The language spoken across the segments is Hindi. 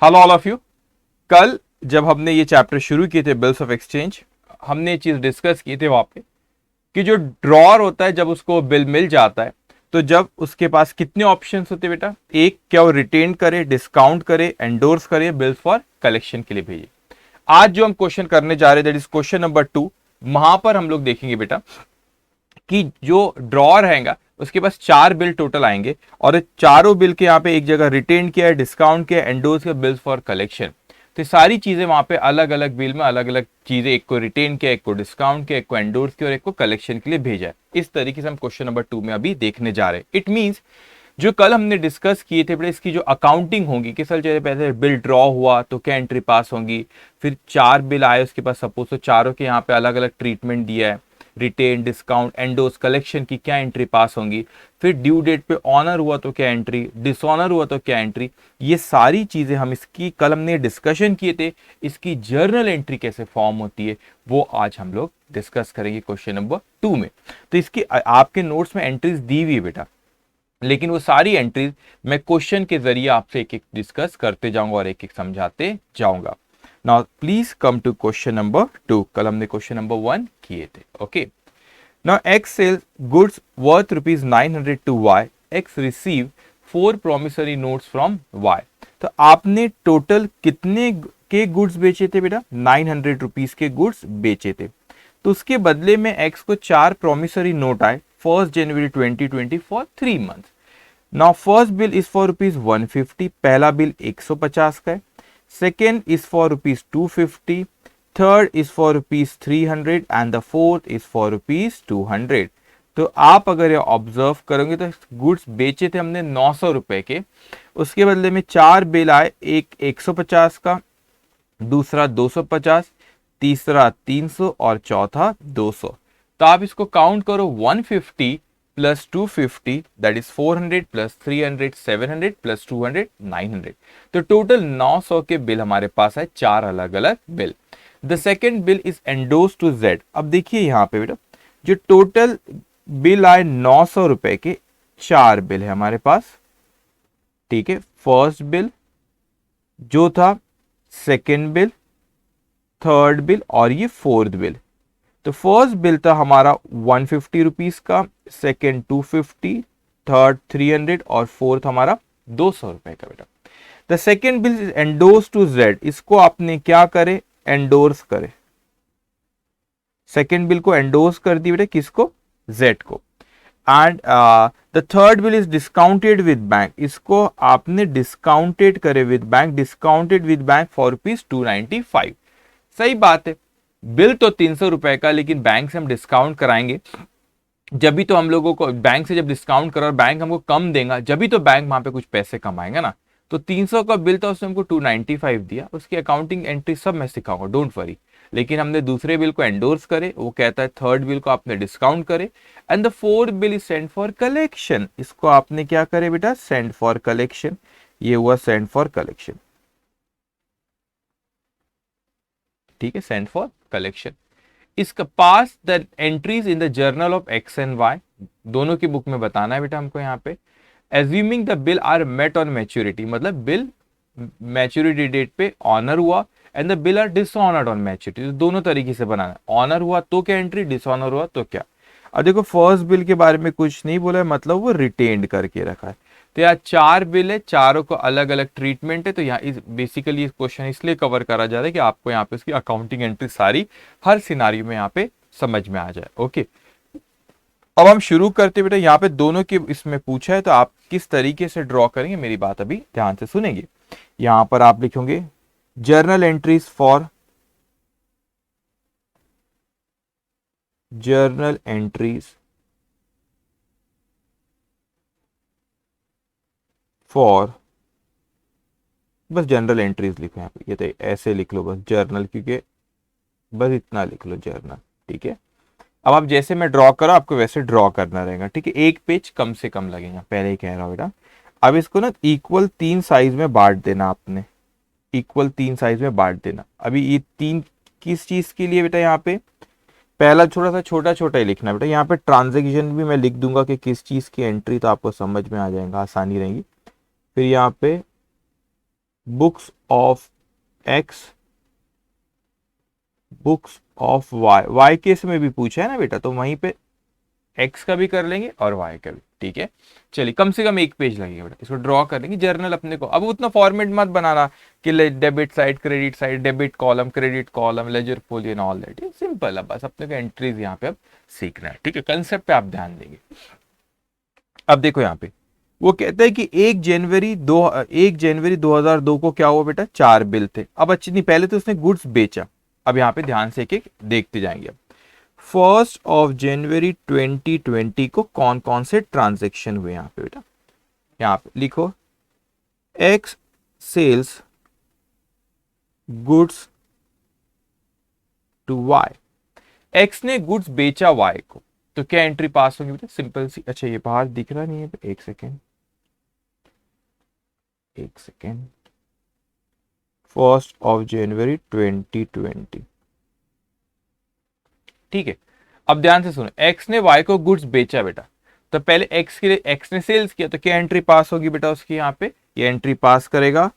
Hello all of you. कल जब हमने ये चैप्टर शुरू किए थे बिल्स ऑफ एक्सचेंज, हमने ये चीज डिस्कस की थी वहां पे कि जो ड्रॉर होता है जब उसको बिल मिल जाता है तो जब उसके पास कितने ऑप्शंस होते हैं बेटा, एक क्या वो रिटेन करे, डिस्काउंट करे, एंडोर्स करे, बिल्स फॉर कलेक्शन के लिए भेजे। आज जो हम क्वेश्चन करने जा रहे हैं दैट इज क्वेश्चन नंबर 2। वहां पर हम लोग देखेंगे बेटा कि जो ड्रॉर रहेगा उसके पास 4 बिल टोटल आएंगे और चारों बिल के यहाँ पे एक जगह रिटेन किया है, डिस्काउंट किया, एंडोर्स किया, बिल्स फॉर कलेक्शन। तो सारी चीजें वहां पे अलग अलग बिल में अलग अलग चीजें, एक को रिटेन किया, एक को डिस्काउंट किया, एक को एंडोर्स किया और एक को कलेक्शन के लिए भेजा है। इस तरीके से हम क्वेश्चन नंबर 2 में अभी देखने जा रहे हैं। इट मींस जो कल हमने डिस्कस किए थे बेटा, इसकी जो अकाउंटिंग होगी कि सर जैसे पहले बिल ड्रॉ हुआ तो क्या एंट्री पास होंगी, फिर 4 बिल आए उसके पास सपोज, तो चारों के यहाँ पे अलग अलग ट्रीटमेंट दिया है, रिटेन, डिस्काउंट, एंडोस, कलेक्शन की क्या एंट्री पास होंगी, फिर ड्यू डेट पे ऑनर हुआ तो क्या एंट्री, डिसऑनर हुआ तो क्या एंट्री। ये सारी चीजें हम इसकी कल हमने डिस्कशन किए थे। इसकी जर्नल एंट्री कैसे फॉर्म होती है वो आज हम लोग डिस्कस करेंगे क्वेश्चन नंबर 2 में। तो इसकी आपके नोट्स में एंट्रीज दी हुई है बेटा, लेकिन वो सारी एंट्रीज मैं क्वेश्चन के जरिए आपसे एक एक डिस्कस करते जाऊंगा और एक एक समझाते जाऊंगा। Now please come to question number 2। कल हमने क्वेश्चन नंबर 1 किए थे। Okay, now X sells goods worth rupees 900 to Y. X receive 4 promissory notes from Y. तो आपने टोटल कितने के गुड्स बेचे थे बेटा? 900 रुपीज के गुड्स बेचे थे। तो उसके बदले में एक्स को 4 प्रॉमिसरी नोट आए 1 जनवरी 2020 for 3 months. Now first bill is for rupees 150, पहला बिल 150 का है। Second is for rupees 250, third is for rupees 300 and the fourth is for rupees 200। तो आप अगर ये ऑब्जर्व करोगे तो गुड्स बेचे थे हमने 900 रुपए के, उसके बदले में 4 बिल आए, एक 150 का, दूसरा 250, तीसरा 300 और चौथा 200। तो आप इसको काउंट करो, 150 plus 250 that is 400 plus 300 700 plus 200 900। तो टोटल 900 के बिल हमारे पास है, 4 अलग अलग bill. The second bill is endorse to Z. अब देखिए यहां पे बेटा जो टोटल बिल आए 900 रुपए के, 4 बिल है हमारे पास। ठीक है, फर्स्ट बिल जो था, सेकेंड बिल, थर्ड बिल और ये फोर्थ बिल। तो फर्स्ट बिल था हमारा 150 रुपीज का, सेकेंड 250, थर्ड 300 और फोर्थ हमारा 200 रुपए का बेटा। The second bill is endorse to Z. इसको आपने क्या करे? एंडोर्स करे। सेकेंड बिल को एंडोर्स कर दी बेटा, किसको? जेड को। And the third bill is discounted with bank. इसको आपने डिस्काउंटेड करे with bank, discounted with bank for rupees 295। सही बात है, बिल तो 300 रुपए का, लेकिन बैंक से हम डिस्काउंट कराएंगे जब भी तो हम लोगों को, बैंक से जब डिस्काउंट करा और बैंक हमको कम देगा जब भी तो बैंक वहां पे कुछ पैसे कमाएंगे ना। तो 300 का बिल था, उसने हमको 295 दिया। उसकी अकाउंटिंग एंट्री सब मैं सिखाऊंगा, डोंट वरी। लेकिन हमने दूसरे बिल को एंडोर्स करे, वो कहता है थर्ड बिल को आपने डिस्काउंट करे। And the fourth bill is send for collection. इसको आपने क्या करे बेटा? Send for collection. ये हुआ सेंड फॉर कलेक्शन। ठीक है, सेंड फॉर कलेक्शन। इसका pass the entries in the journal of X and Y. दोनों की बुक में बताना है बेटा हमको यहाँ पे। Assuming the bill are met on maturity, मतलब बिल मैच्योरिटी डेट पे ऑनर हुआ and the bill are dishonoured on maturity. दोनों तरीके से बनाना है, ऑनर हुआ तो क्या एंट्री, डिसऑनर हुआ तो क्या। अब देखो फर्स्ट बिल के बारे में कुछ नहीं बोला है, मतलब वो रिटेन्ड करके रखा है। तो यहाँ 4 बिल है, चारों को अलग अलग ट्रीटमेंट है। तो यहाँ इस बेसिकली इस क्वेश्चन इसलिए कवर करा जा रहा है कि आपको यहाँ पे उसकी अकाउंटिंग एंट्री सारी हर सिनारियो में यहाँ पे समझ में आ जाए। ओके, अब हम शुरू करते बेटा। यहाँ पे दोनों की इसमें पूछा है, तो आप किस तरीके से ड्रॉ करेंगे मेरी बात अभी ध्यान से सुनेंगे। यहां पर आप लिखोगे journal entries for, journal entries for, बस जनरल एंट्रीज लिखो यहाँ पे। ये तो ऐसे लिख लो बस जर्नल, क्योंकि बस इतना लिख लो जर्नल। ठीक है, अब आप जैसे मैं ड्रॉ करो आपको वैसे ड्रॉ करना रहेगा। ठीक है, एक पेज कम से कम लगेगा, पहले ही कह रहा हूं बेटा। अब इसको ना इक्वल 3 साइज में बांट देना आपने, इक्वल 3 साइज में बांट देना। अभी ये 3 किस चीज के लिए बेटा? यहाँ पे पहला थोड़ा सा छोटा छोटा ही लिखना बेटा। यहाँ पे ट्रांजेक्शन भी मैं लिख दूंगा कि किस चीज की एंट्री, तो आपको समझ में आ जाएगा, आसानी रहेगी। फिर यहाँ पे books of X, books of Y, Y case में भी पूछा है ना बेटा, तो वहीं पे एक्स का भी कर लेंगे और वाई का भी, ठीक है। चलिए कम से कम एक पेज लगेगा बेटा, इसको ड्रॉ कर लेंगे जर्नल अपने को। अब उतना फॉर्मेट मत बनाना कि debit side, credit side, debit column, credit column, ledger folio and all that, simple है बस, अपने को एंट्रीज यहाँ पे अब सीखना है, ठीक है। कंसेप्ट पे आप ध्यान देंगे। अब देखो यहाँ पे वो कहता है कि 1 जनवरी 2002 को क्या हुआ बेटा, 4 बिल थे। अब अच्छी नहीं, पहले तो उसने गुड्स बेचा, अब यहाँ पे ध्यान से एक एक देखते जाएंगे। अब 1 जनवरी 2020 को कौन कौन से ट्रांजेक्शन हुए यहाँ पे बेटा, यहाँ पे लिखो X sells goods to Y, X ने गुड्स बेचा वाई को, तो क्या एंट्री पास होगी बेटा, सिंपल सी। अच्छा ये बाहर दिख रहा नहीं है, एक सेकेंड, एक सेकेंड, 1 जनवरी 2020, ठीक है। अब ध्यान से सुनो, एक्स ने वाई को गुड्स बेचा बेटा, तो पहले एक्स के लिए एक्स ने सेल्स किया, तो क्या एंट्री पास होगी बेटा उसकी, यहाँ पे ये एंट्री पास करेगा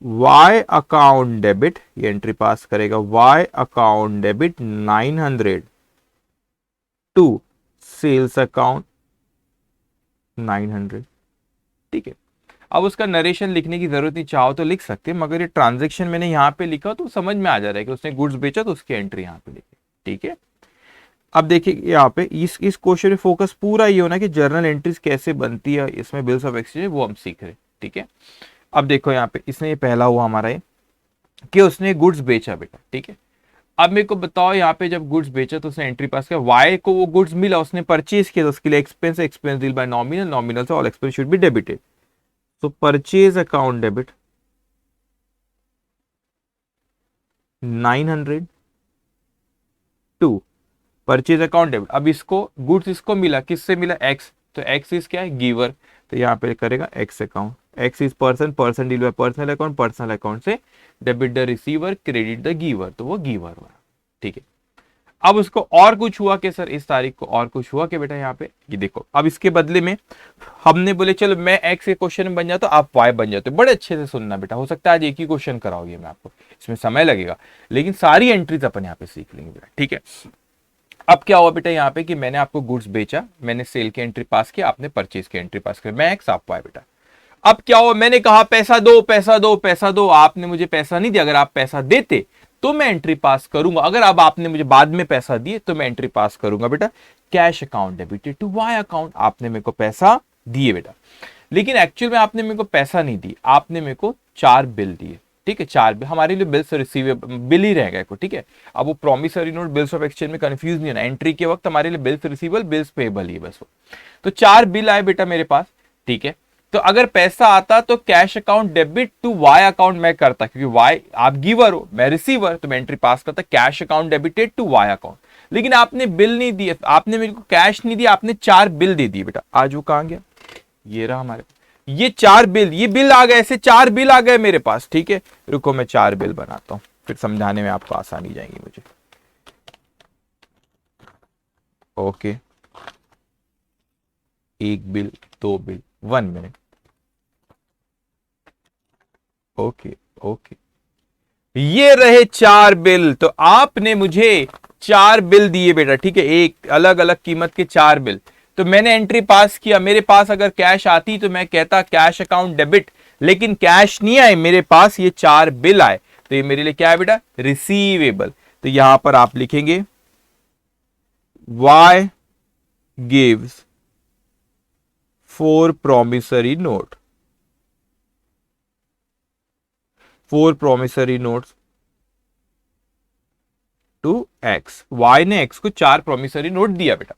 वाई अकाउंट डेबिट, ये एंट्री पास करेगा Y account debit 900 to sales account 900, ठीक है। अब उसका नरेशन लिखने की जरूरत नहीं, चाहो तो लिख सकते हैं, मगर ये ट्रांजेक्शन मैंने यहाँ पे लिखा तो समझ में आ जा रहा है कि उसने गुड्स बेचा तो उसकी एंट्री यहाँ पे लिखी, ठीक है। अब देखिए यहाँ पे इस क्वेश्चन में फोकस पूरा ये होना कि जर्नल एंट्रीज कैसे बनती है इसमें बिल्स ऑफ एक्सचेंज, वो हम सीख रहे हैं, ठीक है। अब देखो यहाँ पे इसने ये पहला हुआ हमारा ये कि उसने गुड्स बेचा बेटा, ठीक है। अब मेरे को बताओ यहाँ पे जब गुड्स बेचा तो उसने एंट्री पास किया, वाई को वो गुड्स मिला, उसने परचेज किया, तो उसके लिए expense, expense deal by nominal, nominal से all expense should be debited, तो purchase account debit 900 to purchase account debit. अब इसको गुड्स इसको मिला, किससे मिला, एक्स, तो एक्स इज क्या है, गिवर, तो यहाँ पे करेगा X account, X is person, person deal by personal account, personal account से debit the receiver, credit the giver, तो वो गिवर हुआ, ठीक है। अब उसको और कुछ हुआ कि सर इस तारीख को और कुछ हुआ कि बेटा यहाँ पे ये देखो, अब इसके बदले में हमने बोले चलो मैं एक्स के क्वेश्चन में बन जाता, आप वाई बन जाते, बड़े अच्छे से सुनना बेटा, हो सकता है आज एक ही क्वेश्चन कराओगे मैं आपको, इसमें समय लगेगा, लेकिन सारी एंट्रीज अपन यहाँ पे सीख लेंगे बेटा, ठीक है। अब क्या हुआ बेटा यहाँ पे कि मैंने आपको गुड्स बेचा, मैंने सेल की एंट्री पास किया, आपने परचेज की एंट्री पास किया, मैं एक्स आप वाई बेटा। अब क्या हुआ, मैंने कहा पैसा दो पैसा दो पैसा दो, आपने मुझे पैसा नहीं दिया, अगर आप पैसा देते तो मैं एंट्री पास करूंगा, अगर अब आपने मुझे बाद में पैसा दिए तो मैं एंट्री पास करूंगा बेटा, cash account debited to Y account, आपने मेरे को पैसा दिए बेटा, लेकिन एक्चुअल में आपने मेरे को पैसा नहीं दी, आपने मेरे को 4 बिल दिए, ठीक है, 4 बिल, हमारे लिए बिल्स रिसीवेबल बिल ही रहेगा को, ठीक है। अब वो promissory note, bills of exchange में कंफ्यूज नहीं होना, एंट्री के वक्त हमारे लिए बिल्स रिसीवेबल, बिल्स पेएबल ही बस वो, तो 4 बिल आए बेटा मेरे पास, ठीक है। तो अगर पैसा आता तो cash account debit to Y account मैं करता, क्योंकि वाई आप गिवर हो, मैं रिसीवर, तो मैं एंट्री पास करता cash account debited to Y account, लेकिन आपने बिल नहीं दिया, आपने मेरे को कैश नहीं दिया, आपने 4 बिल दे दिए बेटा। आज वो कहां गया, ये रहा हमारे, ये 4 बिल, ये बिल आ गए, ऐसे 4 बिल आ गए मेरे पास, ठीक है। रुको मैं 4 बिल बनाता हूं, फिर समझाने में आपको आसानी जाएगी मुझे, okay. 1 bill, 2 bill, 1 minute, okay okay, ये रहे 4 बिल, तो आपने मुझे 4 बिल दिए बेटा, ठीक है, एक अलग अलग कीमत के 4 बिल, तो मैंने एंट्री पास किया, मेरे पास अगर कैश आती तो मैं कहता कैश अकाउंट डेबिट, लेकिन कैश नहीं आए मेरे पास, ये 4 बिल आए, तो ये मेरे लिए क्या है बेटा, रिसीवेबल, तो यहां पर आप लिखेंगे Y gives 4 promissory note, 4 promissory notes to X, Y ने एक्स को 4 promissory नोट दिया बेटा।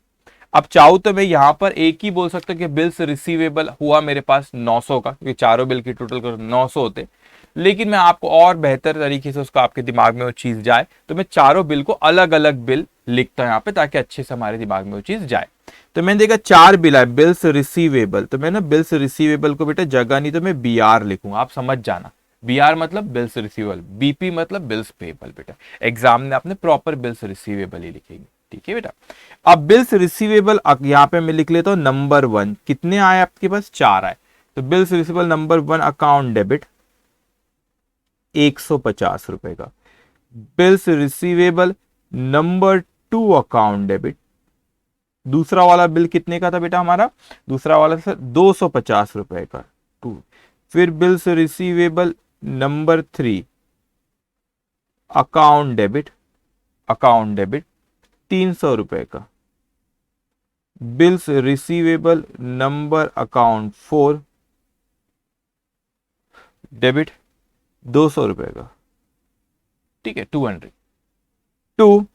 अब चाहूं तो मैं यहां पर एक ही बोल सकता हूं कि बिल्स रिसीवेबल हुआ मेरे पास 900 का, क्योंकि चारों बिल की टोटल कर 900 होते, लेकिन मैं आपको और बेहतर तरीके से उसको आपके दिमाग में वो चीज जाए, तो मैं चारों बिल को अलग अलग बिल लिखता हूं यहाँ पे, ताकि अच्छे से हमारे दिमाग में वो चीज जाए। तो मैंने देखा 4 बिल है, बिल्स रिसीवेबल, तो मैं ना बिल्स रिसीवेबल को बेटा जगह नहीं तो मैं बी आर लिखूंगा, आप समझ जाना, बी आर मतलब बिल्स रिसीवेबल, बीपी मतलब बिल्स पेएबल बेटा, एग्जाम में आपने प्रॉपर बिल्स रिसीवेबल ही लिखेंगे, ठीक है बेटा। अब बिल्स रिसीवेबल यहाँ पे मैं लिख लेता हूं नंबर 1, कितने आए आपके पास, 4 आए, तो bills receivable number 1 account debit 150 रुपए का। Bills receivable number 2 account debit, दूसरा वाला बिल कितने का था बेटा हमारा, दूसरा वाला था 250 रुपए का 2। फिर bills receivable number 3 account debit, account debit 300 रुपए का। Bills receivable number account 4 debit 200 रुपए का, ठीक है 200। टू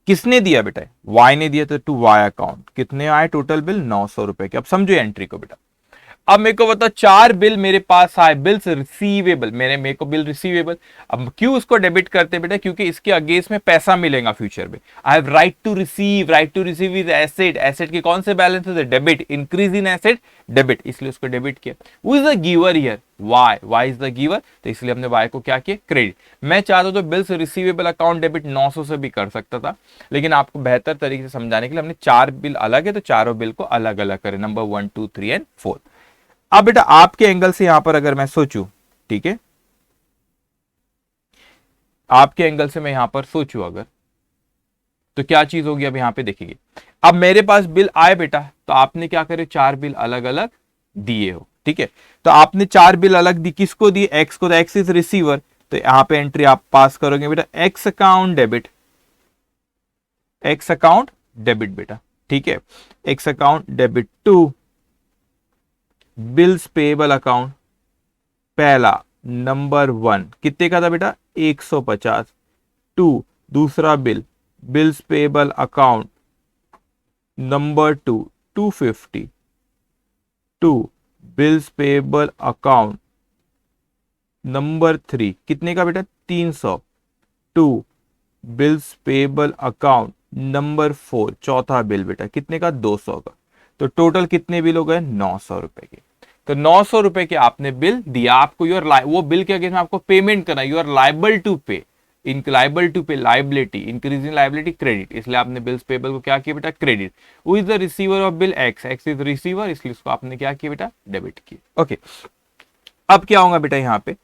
किसने दिया बेटा, वाई ने दिया, तो टू वाई अकाउंट कितने आए टोटल बिल 900 रुपए के। अब समझो एंट्री को बेटा। अब मेरे को बताओ 4 बिल मेरे पास आए, बिल्स रिसीवेबल, मेरे को बिल रिसीवेबल। अब क्यों उसको डेबिट करते बेटा, क्योंकि इसके अगेंस्ट में पैसा मिलेगा फ्यूचर में। I have right to receive, right to receive is asset, asset के कौन से बैलेंस है, debit, increase in asset debit, इसलिए उसको डेबिट किया। Who is the giver here, Y, Y is the giver, तो इसलिए हमने वाई को क्या किया, क्रेडिट। मैं चाहता तो बिल्स रिसीवेबल अकाउंट डेबिट 900 से भी कर सकता था, लेकिन आपको बेहतर तरीके से समझाने के लिए हमने 4 बिल अलग है तो चारों बिल को अलग अलग करें, नंबर 1 2 3 एंड 4। अब बेटा आपके एंगल से यहां पर अगर मैं सोचूं, ठीक है, आपके एंगल से मैं यहां पर सोचूं अगर, तो क्या चीज होगी, अब यहां पे देखिए। अब मेरे पास बिल आए बेटा, तो आपने क्या करे, 4 बिल अलग अलग दिए हो, ठीक है। तो आपने 4 बिल अलग दी, किसको दी, एक्स को, तो एक्स इज रिसीवर, तो यहां पे एंट्री आप पास करोगे बेटा, X account debit, X account debit बेटा, ठीक है, X account debit to bills payable account, पहला नंबर 1 कितने का था बेटा 150, टू दूसरा bill bills payable account number 2 250, to bills payable account number 3 कितने का बेटा 300, to bills payable account number 4 चौथा बिल बेटा कितने का 200 का। तो टोटल कितने बिल हो गए 900 रुपए के। तो 900 रुपए के आपने बिल दिया, आपको यूर वो बिल के अगेंस्ट में आपको पेमेंट करना, यू आर लाइबल टू पे, लाइबल टू पे, लाइबिलिटी, इंक्रीजिंग लाइबिलिटी क्रेडिट, इसलिए आपने बिल्स पेबल को क्या किया बेटा credit. Who is the receiver of bill, x, x is receiver, इसलिए उसको आपने क्या किया बेटा डेबिट किया। ओके, अब क्या होगा बेटा यहाँ पे,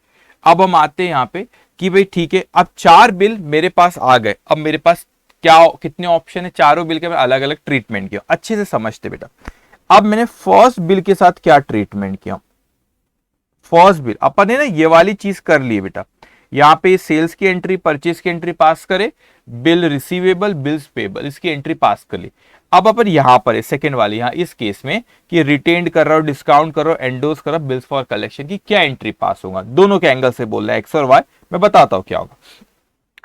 अब हम आते हैं यहाँ पे कि भाई ठीक है, अब 4 बिल मेरे पास आ गए, अब मेरे पास क्या कितने ऑप्शन है, चारों बिल के मैं अलग अलग ट्रीटमेंट किया, अच्छे से समझते बेटा। अब मैंने फर्स्ट बिल के साथ क्या ट्रीटमेंट किया, फर्स्ट बिल अपन ने ना ये वाली चीज कर ली बेटा, यहाँ पे सेल्स की एंट्री, परचेज की एंट्री पास करे, बिल रिसीवेबल, बिल्स पेबल, इसकी एंट्री पास कर ली। अब अपन यहां पर है सेकंड वाली, यहां इस केस में कि रिटेन्ड कर रहा हो, डिस्काउंट कर रहा हो, एंडोर्स कर रहा हो, बिल्स फॉर कलेक्शन की क्या एंट्री पास होगा, दोनों के एंगल से बोल रहा है एक्स और वाई, मैं बताता हूं क्या होगा।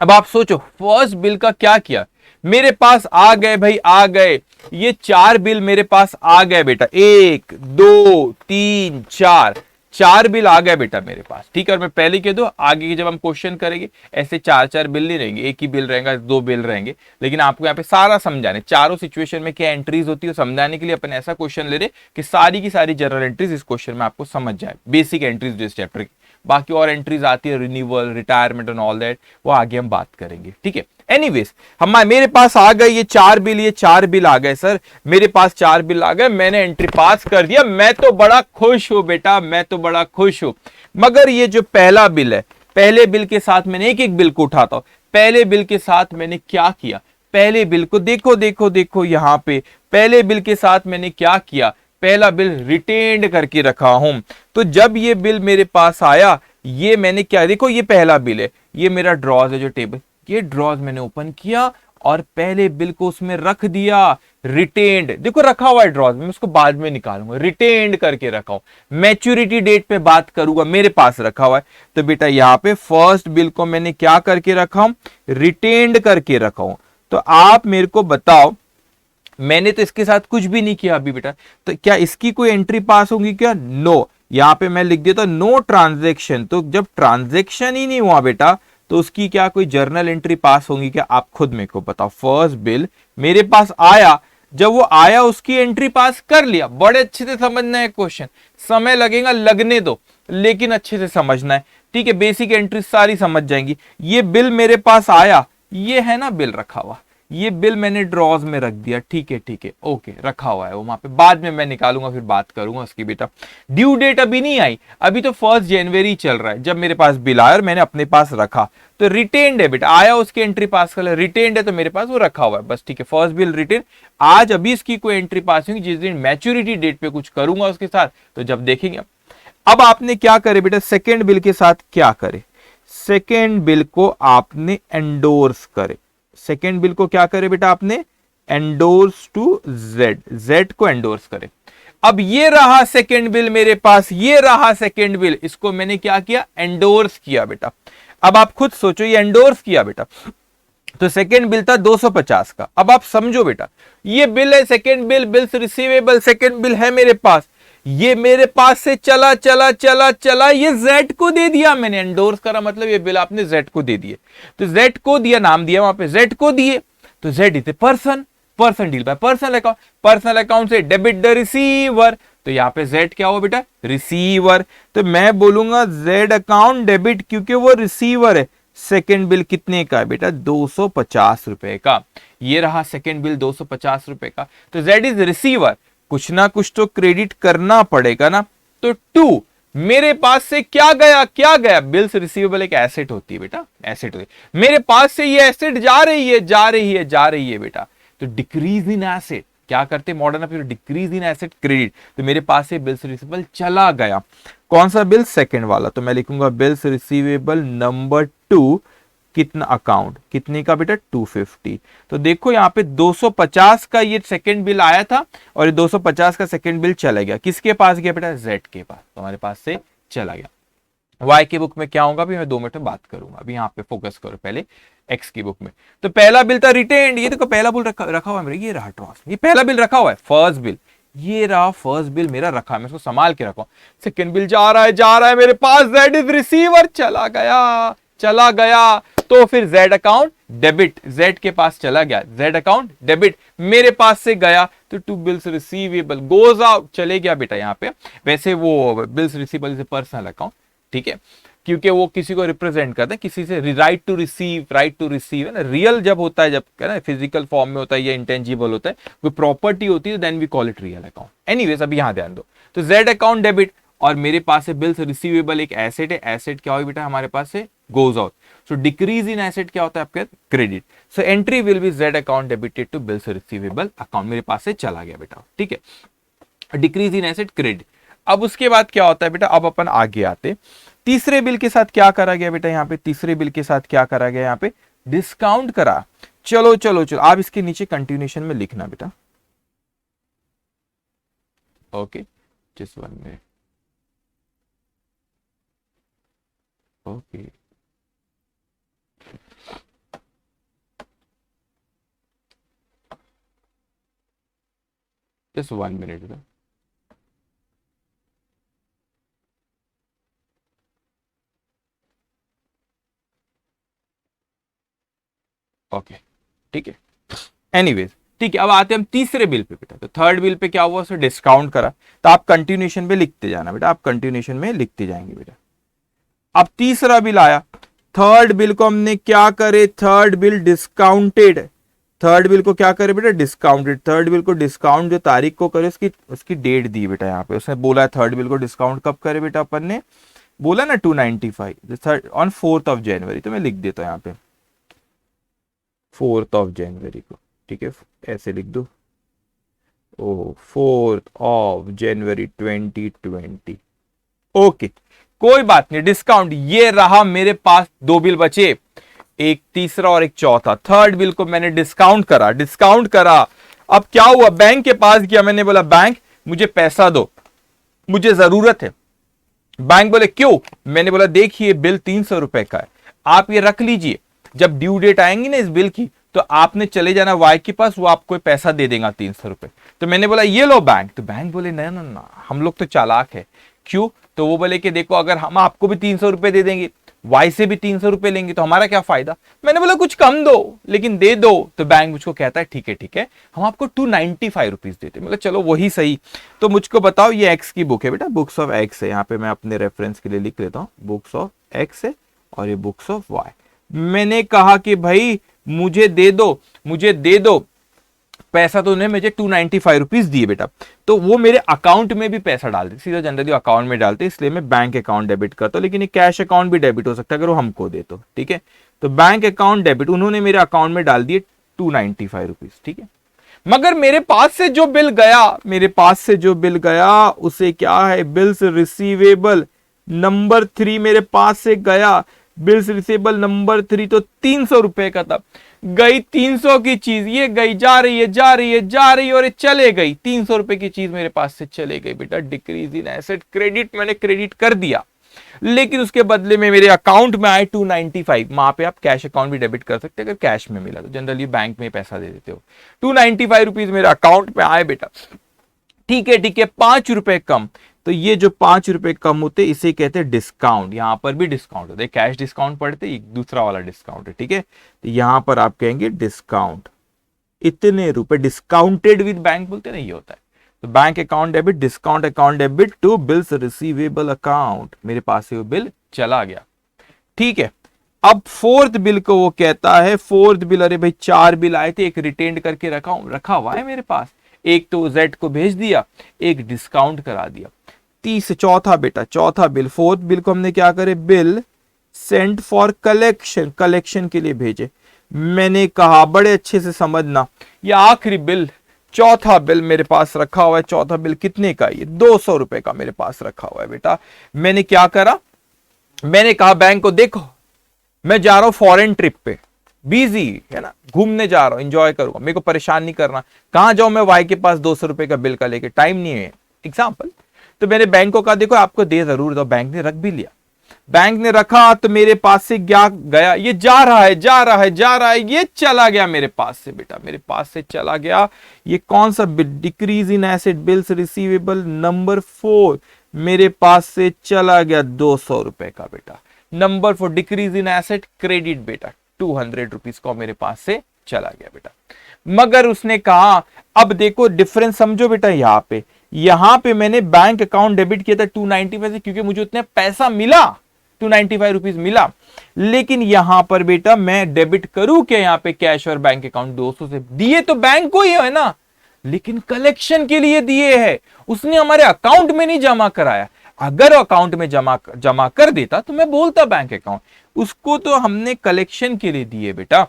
अब आप सोचो फर्स्ट बिल का क्या किया, मेरे पास आ गए भाई, आ गए ये 4 बिल मेरे पास आ गए बेटा, 1 2 3 4 बिल आ गए बेटा मेरे पास, ठीक है। और मैं पहले कह दूं आगे की जब हम क्वेश्चन करेंगे ऐसे 4 बिल नहीं रहेंगे, एक ही बिल रहेगा, 2 बिल रहेंगे, लेकिन आपको यहाँ पे सारा समझाने, चारों सिचुएशन में क्या एंट्रीज होती है समझाने के लिए अपन ऐसा क्वेश्चन ले रहे कि सारी की सारी जनरल एंट्रीज इस क्वेश्चन में आपको समझ जाए, बेसिक एंट्रीज इस चैप्टर की। बाकी और एंट्रीज आती है renewal, retirement and all that, वो आगे हम बात करेंगे, ठीक है। एनीवेज मेरे पास आ गए ये 4 बिल, ये 4 बिल आ गए सर, मेरे पास 4 बिल आ गए, मैंने एंट्री पास कर दिया, मैं तो बड़ा खुश हूं बेटा, मैं तो बड़ा खुश हूं। मगर ये जो पहला बिल है, पहले बिल के साथ मैंने एक एक बिल को उठाता हूं, पहले बिल के साथ मैंने क्या किया, पहले बिल को देखो देखो देखो यहां पे, पहले बिल के साथ मैंने क्या किया, पहला बिल रिटेन्ड करके रखा हूं। तो जब ये बिल मेरे पास आया, ये मैंने क्या, देखो ये पहला बिल है, ये मेरा ड्रॉज है जो टेबल, ये ड्रॉज मैंने ओपन किया और पहले बिल को उसमें रख दिया, रिटेन्ड, देखो रखा हुआ है ड्रॉज में, उसको बाद में निकालूंगा, रिटेन्ड करके रखा हूं, मैच्योरिटी डेट पे बात करूंगा, मेरे पास रखा हुआ है। तो बेटा यहाँ पे फर्स्ट बिल को मैंने क्या करके रखा हूं, रिटेन्ड करके रखा हूं। तो आप मेरे को बताओ, मैंने तो इसके साथ कुछ भी नहीं किया अभी बेटा, तो क्या इसकी कोई एंट्री पास होगी क्या, नो। यहां पे मैं लिख देता नो ट्रांजैक्शन, तो जब ट्रांजैक्शन ही नहीं हुआ बेटा तो उसकी क्या कोई जर्नल एंट्री पास होगी क्या, आप खुद मेरे को बताओ। फर्स्ट बिल मेरे पास आया, जब वो आया उसकी एंट्री पास कर लिया, बड़े अच्छे से समझना है क्वेश्चन, समय लगेगा लगने दो, लेकिन अच्छे से समझना है, ठीक है। बेसिक एंट्री सारी समझ जाएंगी। ये बिल मेरे पास आया, ये है ना बिल रखा हुआ, ये बिल मैंने ड्रॉज में रख दिया, ठीक है ओके, रखा हुआ है वो वहां पे, बाद में मैं निकालूंगा, फिर बात करूंगा उसकी। बेटा ड्यू डेट अभी नहीं आई, अभी तो 1 जनवरी चल रहा है जब मेरे पास बिल आया और मैंने अपने पास रखा, तो रिटेन्ड है बेटा, आया उसकी एंट्री पास कर, रिटेन्ड है तो मेरे पास वो रखा हुआ है बस, ठीक है। फर्स्ट बिल रिटेन, आज अभी इसकी कोई एंट्री पास होगी, जिस दिन मैच्योरिटी डेट पे कुछ करूंगा उसके साथ तो जब देखेंगे। अब आपने क्या करे बेटा, सेकेंड बिल के साथ क्या करे, सेकेंड बिल को आपने एंडोर्स करे, सेकेंड बिल को क्या करे बेटा आपने, एंडोर्स टू जेड, जेड को एंडोर्स करे। अब ये रहा सेकेंड बिल मेरे पास, ये रहा सेकेंड बिल, इसको मैंने क्या किया, एंडोर्स किया बेटा। अब आप खुद सोचो, ये एंडोर्स किया बेटा, तो सेकेंड बिल था 250 का। अब आप समझो बेटा, ये बिल है second bill, bills receivable second bill है मेरे पास, ये मेरे पास से चला चला चला चला, ये जेड को दे दिया मैंने, एंडोर्स करा मतलब ये बिल आपने जेड को दे दिए, तो जेड को दिया, नाम दिया वहां पे, जेड को दिए, तो Z is a person, person deal by personal account, personal account से डेबिट द रिसीवर, तो यहां पे जेड क्या हुआ बेटा, रिसीवर, तो मैं बोलूंगा जेड अकाउंट डेबिट, क्योंकि वो रिसीवर है। सेकेंड बिल कितने का है बेटा, 250 रुपए का, ये रहा सेकेंड बिल 250 रुपए का, तो जेड इज रिसीवर, कुछ ना कुछ तो क्रेडिट करना पड़ेगा ना, तो टू मेरे पास से क्या गया, क्या गया, बिल्स रिसीवेबल एक एसेट होती है बेटा, एसेट होती है, मेरे पास से ये एसेट जा रही है जा रही है जा रही है बेटा, तो डिक्रीज इन एसेट क्या करते मॉडर्न फिर, डिक्रीज इन एसेट क्रेडिट, तो मेरे पास से बिल्स रिसीवेबल चला गया, कौन सा बिल, सेकंड वाला, तो मैं लिखूंगा बिल्स रिसीवेबल नंबर 2, कितना अकाउंट, कितने का बेटा, 250। तो देखो यहाँ पे 250 का ये सेकंड बिल आया था और ये 250 का सेकंड बिल चला गया, किसके पास गया बेटा, जेड के पास, तो हमारे पास से चला गया। वाई की बुक में क्या होगा भी मैं 2 मिनट में बात करूंगा, अभी यहाँ पे फोकस करो पहले एक्स की बुक में। तो पहला बिल था रिटेन्ड, ये देखो पहला बिल रखा हुआ है, ये रहा ट्रॉस, ये पहला बिल रखा हुआ है, फर्स्ट बिल, ये रहा फर्स्ट बिल मेरा रखा है, मैं इसको संभाल के रखा हूं। सेकंड बिल जा रहा है मेरे पास, जेड इज रिसीवर, चला गया, तो फिर जेड अकाउंट डेबिट, जेड के पास चला गया, जेड अकाउंट डेबिट मेरे पास से गया, तो to bills receivable goes out, चले गया बेटा यहाँ पे। वैसे वो bills receivable is personal account, ठीक है, क्योंकि वो किसी को रिप्रेजेंट करते हैं, किसी से राइट टू रिसीव है ना, रियल जब होता है, जब है ना फिजिकल फॉर्म में होता है या इंटेंजिबल होता है, कोई प्रॉपर्टी होती है, then we call it real account. Anyways अभी यहां ध्यान दो, तो जेड अकाउंट डेबिट और मेरे पास से बिल्स रिसीवेबल एक एसेट है, एसेट क्या होगी बेटा हमारे पास से goes out, so decrease in asset क्या होता है आपके credit, so entry will be Z account debited to bills receivable account, मेरे पास से चला गया बेटा, ठीक है, डिक्रीज इन एसेट क्रेडिट। अब उसके बाद क्या होता है बेटा, अब अपन आगे आते, तीसरे बिल के साथ क्या करा गया बेटा, यहाँ पे तीसरे बिल के साथ क्या करा गया, यहाँ पे डिस्काउंट करा। चलो चलो चलो आप इसके नीचे कंटिन्यूशन में लिखना बेटा, ओके जिस वन में, ओके जस्ट 1 मिनट, ओके ठीक है, एनीवेज ठीक है। अब आते हैं हम तीसरे बिल पे बेटा, तो थर्ड बिल पे क्या हुआ, उसे डिस्काउंट करा, तो आप कंटिन्यूशन पे लिखते जाना बेटा, आप कंटिन्यूशन में लिखते जाएंगे बेटा। अब तीसरा बिल आया, थर्ड बिल को हमने क्या करे, third bill discounted, third bill को क्या करे बेटा, डिस्काउंटेड, थर्ड बिल को डिस्काउंट जो तारीख को करे उसकी डेट दी बेटा, यहाँ पे उसने बोला है थर्ड बिल को डिस्काउंट कब करे बेटा, अपन ने बोला ना 295 ऑन 4th of January, तो मैं लिख देता हूं यहाँ पे 4th of January को, ठीक है, ऐसे लिख दो, ओ 4th of January 2020, ओके कोई बात नहीं, डिस्काउंट ये रहा मेरे पास, 2 बिल बचे, एक तीसरा और एक चौथा, थर्ड बिल को मैंने डिस्काउंट करा। अब क्या हुआ, बैंक के पास गया, मैंने बोला बैंक मुझे पैसा दो, मुझे जरूरत है। बैंक बोले क्यों, मैंने बोला देखिए बिल 300 रुपए का है, आप ये रख लीजिए, जब ड्यू डेट आएंगी ना इस बिल की, तो आपने चले जाना वाई के पास, वो आपको पैसा दे देगा 300 रुपए। तो मैंने बोला ये लो बैंक, तो बैंक बोले ना ना ना, हम लोग तो चालाक है, क्यों, तो वो बोले कि देखो अगर हम आपको भी 300 रुपए दे देंगे, वाई से भी 300 रुपए लेंगे, तो हमारा क्या फायदा। मैंने बोला कुछ कम दो, लेकिन दे दो, तो बैंक मुझको कहता है ठीक है हम आपको 295 रुपीज देते, मतलब चलो वही सही। तो मुझको बताओ, ये एक्स की बुक है बेटा, बुक्स ऑफ एक्स है, यहाँ पे मैं अपने रेफरेंस के लिए लिख लेता हूँ, बुक्स ऑफ एक्स है और ये बुक्स ऑफ वाई। मैंने कहा कि भाई मुझे दे दो पैसा। तो उन्हें मुझे 295 रुपीज दिए बेटा, तो वो मेरे अकाउंट में भी पैसा डालते, सीधा जनरली अकाउंट में डालते, इसलिए मैं बैंक अकाउंट डेबिट करता हूं। लेकिन ये कैश अकाउंट भी डेबिट हो सकता है अगर वो हमको दे तो, ठीक है। तो बैंक अकाउंट डेबिट, उन्होंने मेरे अकाउंट में डाल दिए 295 रुपीज, ठीक है। मगर मेरे पास से जो बिल गया उसे क्या है, बिल्स रिसीवेबल नंबर 3 मेरे पास से गया। बिल्स रिसीवेबल नंबर 3 तो 300 रुपए का था, गई 300 की चीज, ये गई जा रही है और ये चले गई, 300 रुपए की चीज मेरे पास से चले गई बेटा। डिक्रीज इन एसेट क्रेडिट, मैंने क्रेडिट कर दिया, लेकिन उसके बदले में मेरे अकाउंट में आए 295। वहां पे आप कैश अकाउंट भी डेबिट कर सकते हैं अगर कैश में मिला तो, जनरली बैंक में पैसा दे देते हो। 295 रुपीज मेरे अकाउंट में आए बेटा, ठीक है, 5 रुपए कम। तो ये जो 5 रुपए कम होते इसे कहते हैं डिस्काउंट। यहां पर भी डिस्काउंट होता है, कैश डिस्काउंट पढ़ते, दूसरा वाला डिस्काउंट है, ठीक है। तो यहां पर आप कहेंगे डिस्काउंट, इतने रुपए डिस्काउंटेड विद बैंक बोलते हैं ना, ये होता है। तो bank account debit, discount account debit to bills receivable account, मेरे पास से वो बिल चला गया, ठीक है। अब फोर्थ बिल को वो कहता है, फोर्थ बिल, अरे भाई 4 बिल आए थे, एक रिटेन करके रखा हुआ है मेरे पास, एक तो जेड को भेज दिया, एक डिस्काउंट करा दिया। चौथा बेटा, चौथा बिल, फोर्थ बिल को हमने क्या करे, bill sent for collection, collection के लिए भेजे। मैंने कहा बड़े अच्छे से समझना, ये आखिरी बिल, चौथा बिल मेरे पास रखा हुआ है। चौथा बिल कितने का, ये 200 रुपए का मेरे पास रखा हुआ है बेटा। मैंने क्या करा, मैंने कहा बैंक को, देखो मैं जा रहा हूं फॉरेन ट्रिप पे, बिजी है ना, घूमने जा रहा हूं, एंजॉय करूंगा, मेरे को परेशान नहीं करना। कहां जाऊं मैं, वाई के पास 200 रुपए का बिल का लेके, टाइम नहीं है, एग्जाम्पल। तो मैंने बैंक को कहा देखो आपको दे जरूर दो, बैंक ने रख भी लिया। बैंक ने रखा तो मेरे पास से क्या गया, ये जा रहा है, ये चला गया मेरे पास से बेटा, मेरे पास से चला गया। ये कौन सा bill, decrease in asset bills receivable number 4, मेरे पास से चला गया 200 रुपए का बेटा। Number 4 decrease in asset credit बेटा, 200 रुपीज को मेरे पास से चला गया बेटा। मगर उसने कहा, अब देखो डिफरेंस समझो बेटा, यहां पे मैंने बैंक अकाउंट डेबिट किया था 295 से, क्योंकि मुझे उतना पैसा मिला, 295 रुपीज मिला। लेकिन यहां पर बेटा मैं डेबिट करूं क्या, यहां पे कैश और बैंक अकाउंट 200 से दिए तो बैंक को ही है ना, लेकिन कलेक्शन के लिए दिए है, उसने हमारे अकाउंट में नहीं जमा कराया। अगर अकाउंट में जमा कर देता तो मैं बोलता बैंक अकाउंट, उसको तो हमने कलेक्शन के लिए दिए बेटा,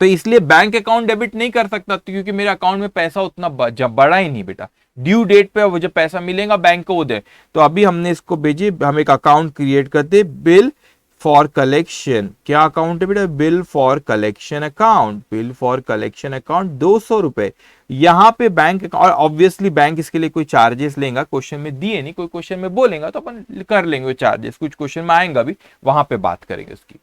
तो इसलिए बैंक अकाउंट डेबिट नहीं कर सकता, क्योंकि मेरे अकाउंट में पैसा उतना बड़ा ही नहीं बेटा। ड्यू डेट पे वो जब पैसा मिलेगा बैंक को वो दे। तो अभी हमने इसको भेजे, हम एक अकाउंट क्रिएट करते, बिल फॉर कलेक्शन। क्या अकाउंट है बेटा, bill for collection account, bill for collection account 200 रुपए। यहां पे बैंक, और ऑब्वियसली बैंक इसके लिए कोई चार्जेस लेगा, क्वेश्चन में दिए नहीं, कोई क्वेश्चन में बोलेगा तो अपन कर लेंगे वो चार्जेस, कुछ क्वेश्चन में आएगा भी, वहां पे बात करेंगे उसकी।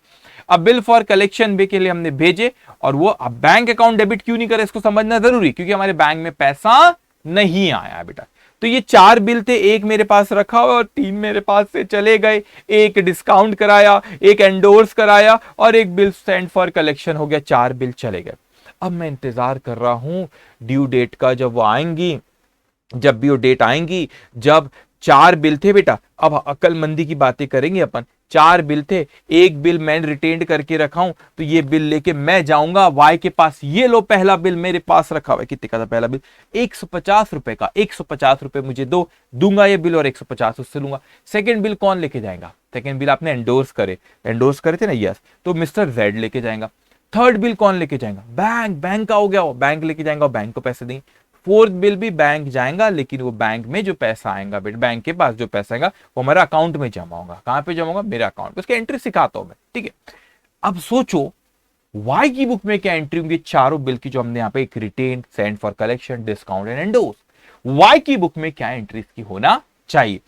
अब बिल फॉर कलेक्शन भी के लिए हमने भेजे, और वो अब बैंक अकाउंट डेबिट क्यों नहीं करे इसको समझना जरूरी, क्योंकि हमारे बैंक में पैसा नहीं आया बेटा। तो ये 4 बिल थे, एक मेरे पास रखा हुआ और 3 मेरे पास से चले गए, एक डिस्काउंट कराया, एक एंडोर्स कराया और एक बिल सेंड फॉर कलेक्शन हो गया, 4 बिल चले गए। अब मैं इंतजार कर रहा हूं ड्यू डेट का, जब वो आएंगी, जब भी वो डेट आएंगी, जब 4 बिल थे बेटा, अब अक्लमंदी की बातें करेंगे अपन। 4 बिल थे, एक बिल मैं रिटेन करके रखा हूं, तो ये बिल लेके मैं जाऊंगा वाई के पास, ये लो पहला बिल मेरे पास रखा हुआ है। कितने का था पहला बिल, 150 रुपए का, 150 रुपए मुझे दूंगा ये बिल और 150 उससे लूंगा। सेकंड बिल कौन लेके जाएगा, सेकंड बिल आपने एंडोर्स करे थे ना, यस, तो मिस्टर जेड लेके जाएगा। थर्ड बिल कौन लेके जाएगा, बैंक का हो गया, वो बैंक लेके जाएगा, बैंक को पैसे देंगे। फोर्थ बिल भी बैंक जाएगा, लेकिन वो बैंक में जो पैसा आएगा, बैंक के पास जो पैसा आएगा वो हमारा अकाउंट में जमा होगा। कहां पे जमा होगा, मेरे अकाउंट पे, उसकी एंट्री सिखाता हूं मैं, ठीक है। अब सोचो वाई की बुक में क्या एंट्री होंगी, चारों बिल की जो हमने यहाँ पे, एक retain, send for collection, discount and endorse, Y की बुक में क्या एंट्री इसकी होना चाहिए।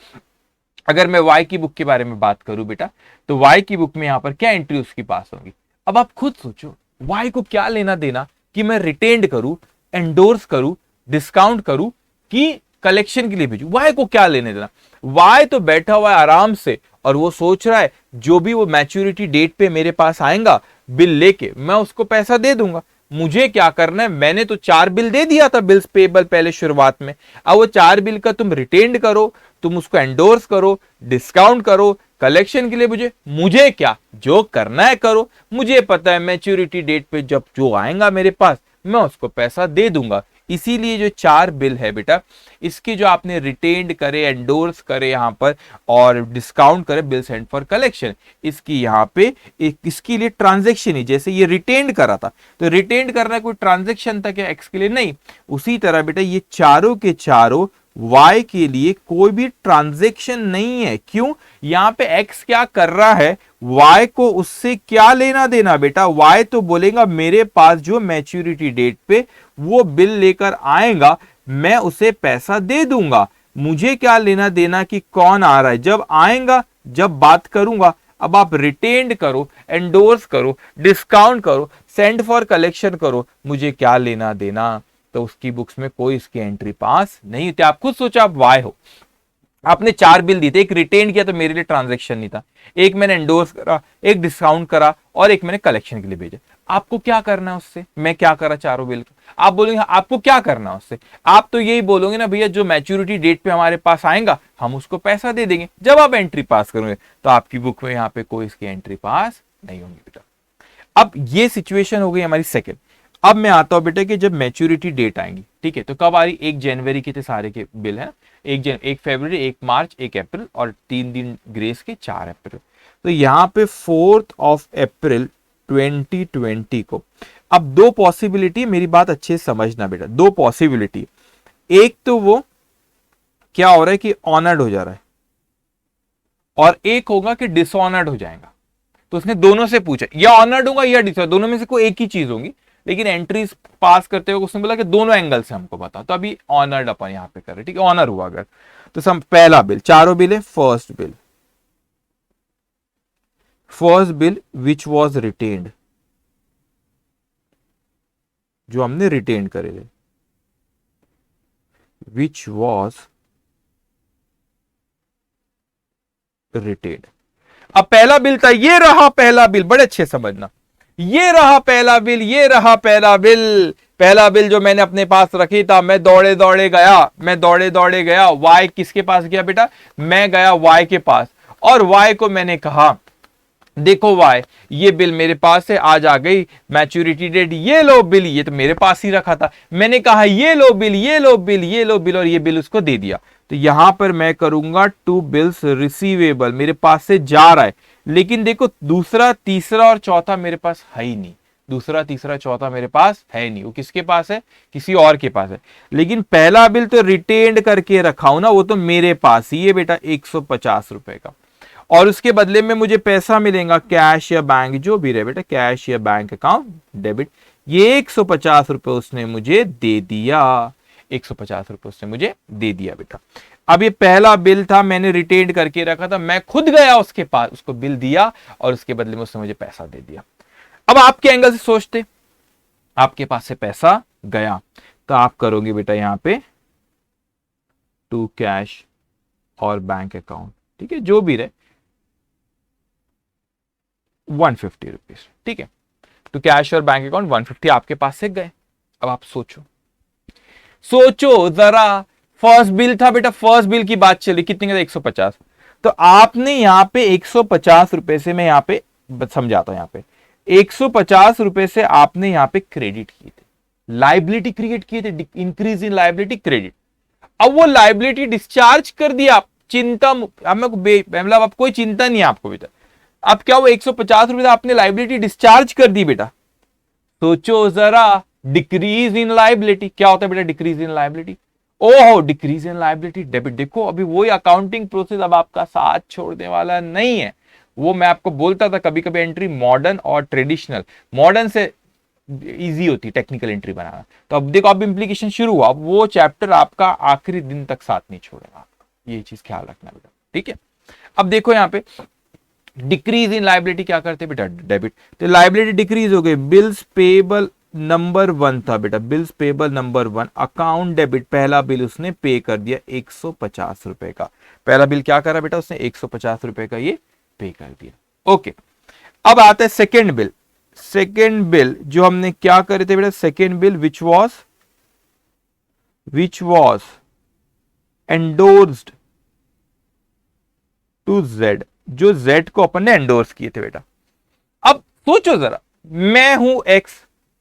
अगर मैं वाई की बुक के बारे में बात करूं बेटा, तो वाई की बुक में यहां पर क्या एंट्री उसके पास होगी। अब आप खुद सोचो, वाई को क्या लेना देना कि मैं रिटेन्ड करूं, एंडोर्स करूं, डिस्काउंट करूं कि कलेक्शन के लिए भेजू, वाई को क्या लेने देना। वाई तो बैठा हुआ है आराम से, और वो सोच रहा है जो भी वो मैच्योरिटी डेट पे मेरे पास आएगा बिल लेके, मैं उसको पैसा दे दूंगा। मुझे क्या करना है, मैंने तो 4 बिल दे दिया था, बिल्स पेबल पहले शुरुआत में। अब वो 4 बिल का तुम रिटेन्ड करो, तुम उसको एंडोर्स करो, डिस्काउंट करो, कलेक्शन के लिए मुझे क्या, जो करना है करो, मुझे पता है मैच्योरिटी डेट पे जब जो आएगा मेरे पास मैं उसको पैसा दे दूंगा। इसीलिए जो 4 बिल है बेटा, इसके जो आपने रिटेन्ड करे, एंडोर्स करे यहां पर और डिस्काउंट करे, बिल सेंड फॉर कलेक्शन, इसकी यहां पे इसके लिए ट्रांजैक्शन ही, जैसे ये रिटेन्ड करा था तो रिटेन्ड करना कोई ट्रांजैक्शन था क्या एक्स के लिए, नहीं। उसी तरह बेटा ये चारों के चारों y के लिए कोई भी ट्रांजैक्शन नहीं है। क्यों, यहां पे x क्या कर रहा है, y को उससे क्या लेना देना बेटा, y तो बोलेगा मेरे पास जो मैच्योरिटी डेट पे वो बिल लेकर आएगा मैं उसे पैसा दे दूंगा, मुझे क्या लेना देना कि कौन आ रहा है, जब आएगा जब बात करूंगा। अब आप रिटेन्ड करो, एंडोर्स करो, डिस्काउंट करो, सेंड फॉर कलेक्शन करो, मुझे क्या लेना देना, तो उसकी बुक्स में कोई इसकी एंट्री पास नहीं होती। आप खुद सोचो, आप वाई हो, आपने 4 बिल दिए थे, एक रिटेन किया तो मेरे लिए ट्रांजैक्शन नहीं था, एक मैंने एंडोर्स करा, एक डिस्काउंट करा और एक मैंने कलेक्शन के लिए भेजा। आपको क्या करना है उससे, मैं क्या करा चारों बिल का, आप बोलेंगे आपको क्या करना है उससे, आप तो यही बोलोगे ना भैया जो मैच्योरिटी डेट पे हमारे पास आएगा हम उसको पैसा दे देंगे। जब आप एंट्री पास करोगे तो आपकी बुक में यहाँ पे कोई इसकी एंट्री पास नहीं होगी बेटा। अब ये सिचुएशन हो गई हमारी सेकेंड। अब मैं आता हूं बेटा कि जब मैच्योरिटी डेट आएंगी, ठीक है, तो कब आ रही, 1 जनवरी के थे सारे के बिल है, 1 फरवरी, 1 मार्च, 1 अप्रैल और 3 दिन ग्रेस के 4 अप्रैल। तो यहां पे 4 अप्रैल 2020 को, अब 2 पॉसिबिलिटी, मेरी बात अच्छे से समझना बेटा, 2 पॉसिबिलिटी, एक तो वो क्या हो रहा है कि ऑनर्ड हो जा रहा है और एक होगा कि डिसऑनर्ड हो जाएगा। तो उसने दोनों से पूछा या ऑनर्ड होगा या डिसऑनर्ड, दोनों में से कोई एक ही चीज होगी, लेकिन एंट्रीज पास करते हुए उसने बोला कि दोनों एंगल से हमको बताओ। तो अभी ऑनर्ड अपन यहां पे कर रहे, ठीक है, ऑनर हुआ अगर तो सम पहला बिल, चारों बिल है, first bill which was retained, जो हमने रिटेन करे थे, विच वॉज रिटेन्ड। अब पहला बिल था, ये रहा पहला बिल, बड़े अच्छे समझना, ये रहा पहला बिल, ये रहा पहला बिल, पहला बिल जो मैंने अपने पास रखी था, मैं दौड़े दौड़े गया, वाई किसके पास गया बेटा, मैं गया वाई के पास और वाई को मैंने कहा देखो वाई ये बिल मेरे पास है, आज आ गई मैच्योरिटी डेट, ये लो बिल, ये तो मेरे पास ही रखा था, मैंने कहा ये लो बिल, ये लो बिल, ये लो बिल और ये बिल उसको दे दिया। तो यहां पर मैं करूंगा 2 बिल्स रिसीवेबल, मेरे पास से जा रहा है, लेकिन देखो दूसरा तीसरा और चौथा मेरे पास है ही नहीं, दूसरा तीसरा चौथा मेरे पास है नहीं, वो किसके पास है, किसी और के पास है। लेकिन पहला बिल तो रिटेन्ड करके रखा हूं ना, वो तो मेरे पास ही है बेटा, 150 रुपए का, और उसके बदले में मुझे पैसा मिलेगा कैश या बैंक, जो भी रहे बेटा, कैश या बैंक अकाउंट डेबिट, ये 150 रुपए उसने मुझे दे दिया, 150 रुपए उसने मुझे दे दिया बेटा। अब ये पहला बिल था, मैंने रिटेन करके रखा था, मैं खुद गया उसके पास, उसको बिल दिया और उसके बदले में उसने मुझे पैसा दे दिया। अब आपके एंगल से सोचते, आपके पास से पैसा गया तो आप करोगे बेटा यहां पे टू कैश और बैंक अकाउंट, ठीक है, जो भी रहे 150 रुपीज, ठीक है, तो कैश और बैंक अकाउंट 150 आपके पास से गए। अब आप सोचो जरा, फर्स्ट बिल था बेटा, फर्स्ट बिल की बात चली, कितने का, 150, तो आपने यहां पे 150 रुपए से, मैं यहां पे समझाता हूं, यहां पे 150 रुपए से आपने यहां पे क्रेडिट किए थे, लाइबिलिटी क्रिएट किए थे, इंक्रीज इन लाइबिलिटी क्रेडिट। अब वो लाइबिलिटी डिस्चार्ज कर दिया, चिंता मतलब अब कोई चिंता नहीं है आपको बेटा, अब क्या वो 150 रुपए आपने लाइबिलिटी डिस्चार्ज कर दी बेटा। सोचो जरा, डिक्रीज इन लाइबिलिटी क्या होता है बेटा, डिक्रीज इन लाइबिलिटी, ओहो डिक्रीज इन लाइबिलिटी डेबिट। देखो अभी वही अकाउंटिंग प्रोसेस अब आपका साथ छोड़ने वाला नहीं है। वो मैं आपको बोलता था कभी कभी एंट्री मॉडर्न और ट्रेडिशनल, मॉडर्न से इजी होती टेक्निकल एंट्री बनाना, तो अब देखो अब इंप्लीकेशन शुरू हुआ, अब वो चैप्टर आपका आखिरी दिन तक साथ नहीं छोड़ेगा आपका, ये चीज ख्याल रखना बेटा, ठीक है। अब देखो यहाँ पे डिक्रीज इन लाइबिलिटी क्या करते बेटा, डेबिट, तो लाइबिलिटी डिक्रीज हो गई, बिल्स पेबल नंबर 1 था बेटा, bills payable number 1 account debit, पहला बिल उसने पे कर दिया 150 रुपए का, पहला बिल क्या करा बेटा उसने 150 रुपए का ये पे कर दिया। ओके, अब आता है सेकेंड बिल, सेकेंड बिल जो हमने क्या करे थे बेटा, second bill which was endorsed to Z, जो जेड को अपन ने एंडोर्स किए थे बेटा। अब सोचो जरा, मैं हूं एक्स,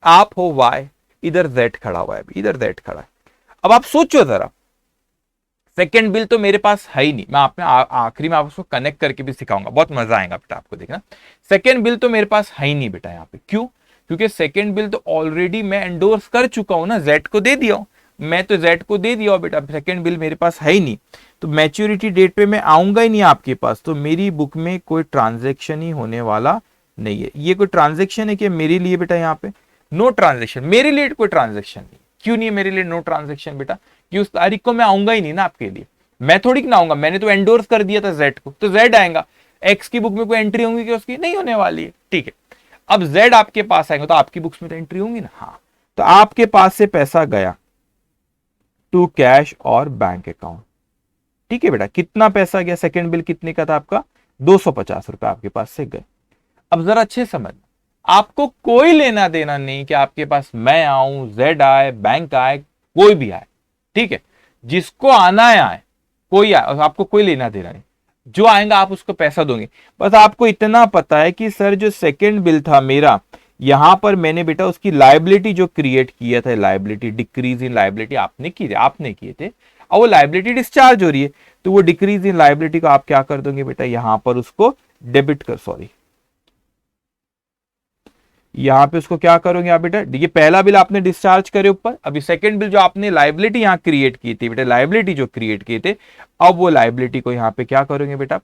आप हो वाई, इधर जेड खड़ा हुआ है, इधर जेड खड़ा है। अब आप सोचो जरा, सेकेंड बिल तो मेरे पास है ही नहीं। मैं आप में आखिरी में आपको कनेक्ट करके भी सिखाऊंगा, बहुत मजा आएगा बेटा आपको देखना। सेकेंड बिल तो मेरे पास है ही नहीं बेटा यहाँ पे। क्यों? क्योंकि सेकेंड बिल तो ऑलरेडी मैं एंडोर्स कर चुका हूं ना, जेड को दे दिया हूं। मैं तो जेड को दे दिया बेटा, सेकेंड बिल मेरे पास है ही नहीं। तो मैच्योरिटी डेट पे मैं आऊंगा ही नहीं आपके पास, तो मेरी बुक में कोई ट्रांजेक्शन ही होने वाला नहीं है। ये कोई ट्रांजेक्शन है कि मेरे लिए बेटा? यहाँ पे नो ट्रांजेक्शन, मेरे लिए कोई ट्रांजेक्शन नहीं। क्यों नहीं है मेरे लिए नो ट्रांजेक्शन बेटा? कि उस तारीख को मैं आऊंगा ही नहीं ना आपके लिए। मैं थोड़ी ना आऊंगा, मैंने तो एंडोर्स कर दिया था जेड को, तो जेड आएगा। एक्स की बुक में कोई एंट्री होंगी कि उसकी? नहीं होने वाली है। ठीक है, अब जेड आपके पास आएगा तो आपकी बुक्स में तो एंट्री होंगी ना। हाँ, तो आपके पास से पैसा गया टू कैश और बैंक अकाउंट। ठीक है बेटा, कितना पैसा गया? सेकंड बिल कितने का था आपका? 250 रुपए आपके पास से गए। अब जरा अच्छे समझ, आपको कोई लेना देना नहीं कि आपके पास मैं आऊं, जेड आए, बैंक आए, कोई भी आए। ठीक है, जिसको आना है आए, कोई आए, आपको कोई लेना देना नहीं। जो आएगा आप उसको पैसा दोगे। बस आपको इतना पता है कि सर जो सेकंड बिल था मेरा, यहां पर मैंने बेटा उसकी लाइबिलिटी जो क्रिएट किया था, लाइबिलिटी डिक्रीज इन लाइबिलिटी आपने किए थे, और वो लाइबिलिटी डिस्चार्ज हो रही है। तो वो डिक्रीज इन लाइबिलिटी को आप क्या कर दोगे बेटा? यहां पर उसको डेबिट कर, सॉरी, यहां पे उसको क्या करोगे आप बेटा? ये पहला बिल आपने डिस्चार्ज करे ऊपर, अभी सेकंड बिल जो आपने लाइबिलिटी यहां क्रिएट की थी बेटा, लाइबिलिटी जो क्रिएट किए थे, अब वो लाइबिलिटी को यहां पे क्या करोगे बेटा?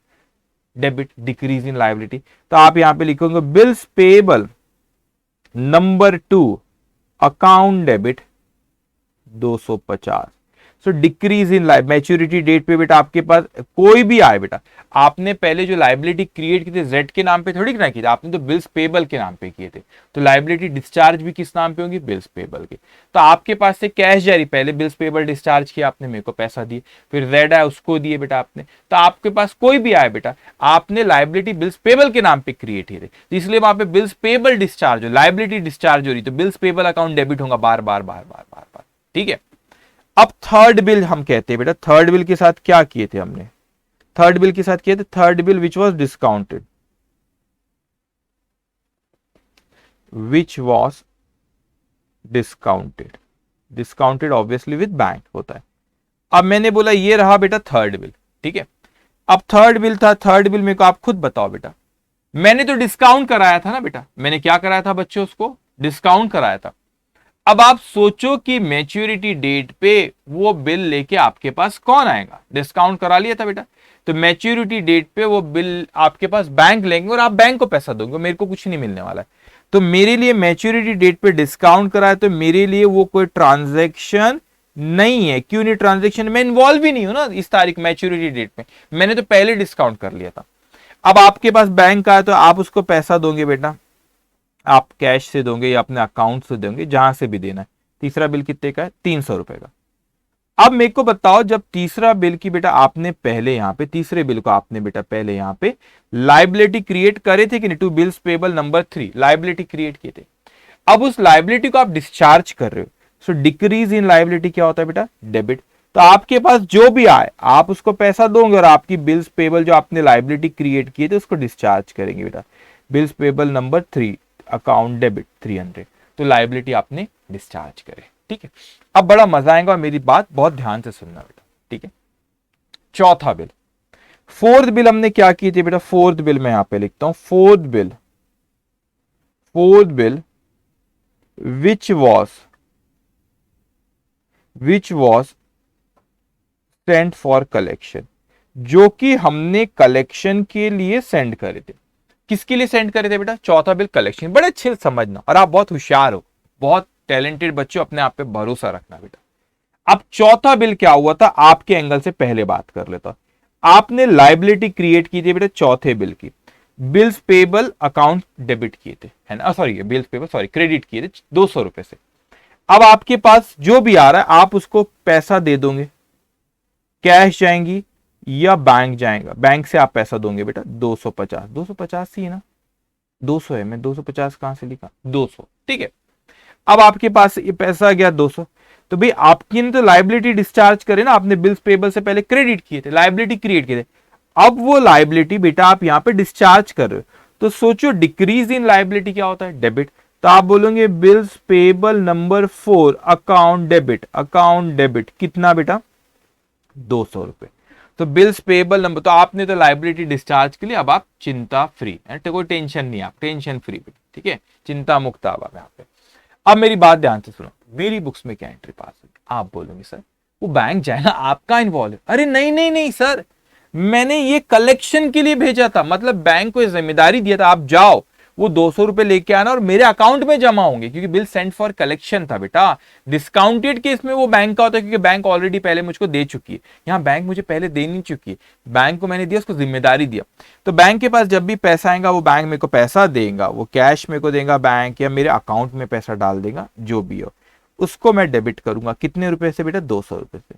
Debit, decrease in liability. तो आप यहां पे लिखोगे bills payable number 2 account debit 250। So decrease in maturity date पे बेटा आपके पास कोई भी आए बेटा, आपने पहले जो लाइबिलिटी क्रिएट की थी जेड के नाम पे थोड़ी ना की थी, आपने तो बिल्स पेबल के नाम पे किए थे। तो लाइबिलिटी डिस्चार्ज भी किस नाम पे होगी? बिल्स पेबल के। तो आपके पास से कैश जारी, पहले बिल्स पेबल डिस्चार्ज किया आपने, मेरे को पैसा दिए, फिर जेड आया उसको दिए बेटा आपने। तो आपके पास कोई भी आए बेटा, आपने लाइबिलिटी बिल्स पेबल के नाम पे क्रिएट किए थे, तो इसलिए वहां पे बिल्स पेबल डिस्चार्ज हो, लाइबिलिटी डिस्चार्ज हो रही, तो बिल्स पेबल अकाउंट डेबिट होगा बार बार बार बार बार बार। ठीक है, अब थर्ड बिल हम कहते हैं बेटा, थर्ड बिल के साथ क्या किए थे हमने? थर्ड बिल के साथ किए थे third bill which was discounted, which was discounted, discounted obviously with bank होता है। अब मैंने बोला ये रहा बेटा थर्ड बिल। ठीक है, अब थर्ड बिल था, थर्ड बिल मेरे को आप खुद बताओ बेटा। मैंने तो डिस्काउंट कराया था ना बेटा, मैंने क्या कराया था बच्चों? उसको डिस्काउंट कराया था। अब आप सोचो कि मैच्योरिटी डेट पे वो बिल लेके आपके पास कौन आएगा? डिस्काउंट करा लिया था बेटा, तो मैच्योरिटी डेट पे वो बिल आपके पास बैंक लेंगे और आप बैंक को पैसा दोगे, मेरे को कुछ नहीं मिलने वाला है। तो मेरे लिए मैच्योरिटी डेट पे डिस्काउंट कराया, तो मेरे लिए वो कोई ट्रांजेक्शन नहीं है। क्यों नहीं ट्रांजेक्शन? मैं इन्वॉल्व भी नहीं हूं ना इस तारीख मैच्योरिटी डेट में, मैंने तो पहले डिस्काउंट कर लिया था। अब आपके पास बैंक आया तो आप उसको पैसा दोगे बेटा, आप कैश से दोगे या अपने अकाउंट से दोगे, जहां से भी देना है। तीसरा बिल कितने का है? 300 रुपए का। अब मेरे को बताओ, जब तीसरा बिल की बेटा आपने पहले यहां पे, तीसरे बिल को आपने बेटा पहले यहां पे लाइबिलिटी क्रिएट करे थे कि नहीं? To bills payable number 3 liability create किए थे। अब उस लाइबिलिटी को आप डिस्चार्ज कर रहे हो, सो डिक्रीज इन लाइबिलिटी क्या होता है बेटा? डेबिट। तो आपके पास जो भी आए आप उसको पैसा दोगे और आपकी बिल्स पेबल जो आपने लाइबिलिटी क्रिएट किए थे उसको डिस्चार्ज करेंगे बेटा। Bills payable number 3 account debit 300, तो लाइबिलिटी आपने डिस्चार्ज करे। ठीक है, अब बड़ा मजा आएगा और मेरी बात बहुत ध्यान से सुनना बेटा। ठीक है, चौथा बिल, फोर्थ बिल हमने क्या की थी बेटा? फोर्थ बिल मैं यहां पे लिखता हूं, fourth bill which was sent for collection, जो कि हमने कलेक्शन के लिए सेंड करे थे। किसके लिए सेंड करे थे बेटा? चौथा बिल कलेक्शन। बड़े अच्छे से समझना, और आप बहुत होशियार हो, बहुत टैलेंटेड बच्चों, अपने आप पे भरोसा रखना बेटा। अब चौथा बिल क्या हुआ था, आपके एंगल से पहले बात कर लेता। आपने लाइबिलिटी क्रिएट की थी बेटा चौथे बिल की, बिल्स पेबल अकाउंट डेबिट किए थे, है ना? Sorry, bills payable, sorry, credit किए थे 200 रुपए से। अब आपके पास जो भी आ रहा है आप उसको पैसा दे दोगे, कैश जाएंगी या बैंक जाएगा, बैंक से आप पैसा दोगे बेटा 250, 250 ही है ना, 200 है, मैं 250 कहां से लिखा? 200। ठीक है, अब आपके पास ये पैसा गया 200, तो भाई आपकी ने तो लाइबिलिटी डिस्चार्ज करे ना, आपने बिल्स पेबल से पहले क्रेडिट किए थे, लाइबिलिटी क्रिएट किए थे। अब वो लाइबिलिटी बेटा आप यहां पे डिस्चार्ज कर रहे हो, तो सोचो डिक्रीज इन लाइबिलिटी क्या होता है, डेबिट। तो आप बोलोगे bills payable number 4 account debit, account debit कितना बेटा, 200 रुपए। तो बिल्स पेबल नंबर, तो आपने तो लाइबिलिटी डिस्चार्ज के लिए, अब आप चिंता फ्री, कोई टेंशन नहीं, आप टेंशन फ्री, ठीक है, चिंता मुक्त अब आप यहाँ पे। अब मेरी बात ध्यान से सुनो, मेरी बुक्स में क्या एंट्री पास हुई, आप बोलोगे सर वो बैंक जाएगा, आपका इन्वॉल्व है। अरे नहीं नहीं नहीं सर, मैंने ये कलेक्शन के लिए भेजा था, मतलब बैंक को जिम्मेदारी दिया था आप जाओ वो 200 रुपए लेके आना और मेरे अकाउंट में जमा होंगे, क्योंकि बिल सेंड फॉर कलेक्शन था बेटा। डिस्काउंटेड केस में वो बैंक का होता है, क्योंकि बैंक ऑलरेडी पहले मुझको दे चुकी है, यहाँ बैंक मुझे पहले दे नहीं चुकी है, बैंक को मैंने दिया, उसको जिम्मेदारी दिया। तो बैंक के पास जब भी पैसा आएगा वो बैंक मेरे को पैसा देगा, वो कैश मेरे को देगा बैंक, या मेरे अकाउंट में पैसा डाल देगा, जो भी हो उसको मैं डेबिट करूंगा। कितने रुपए से बेटा, 200 रुपए से।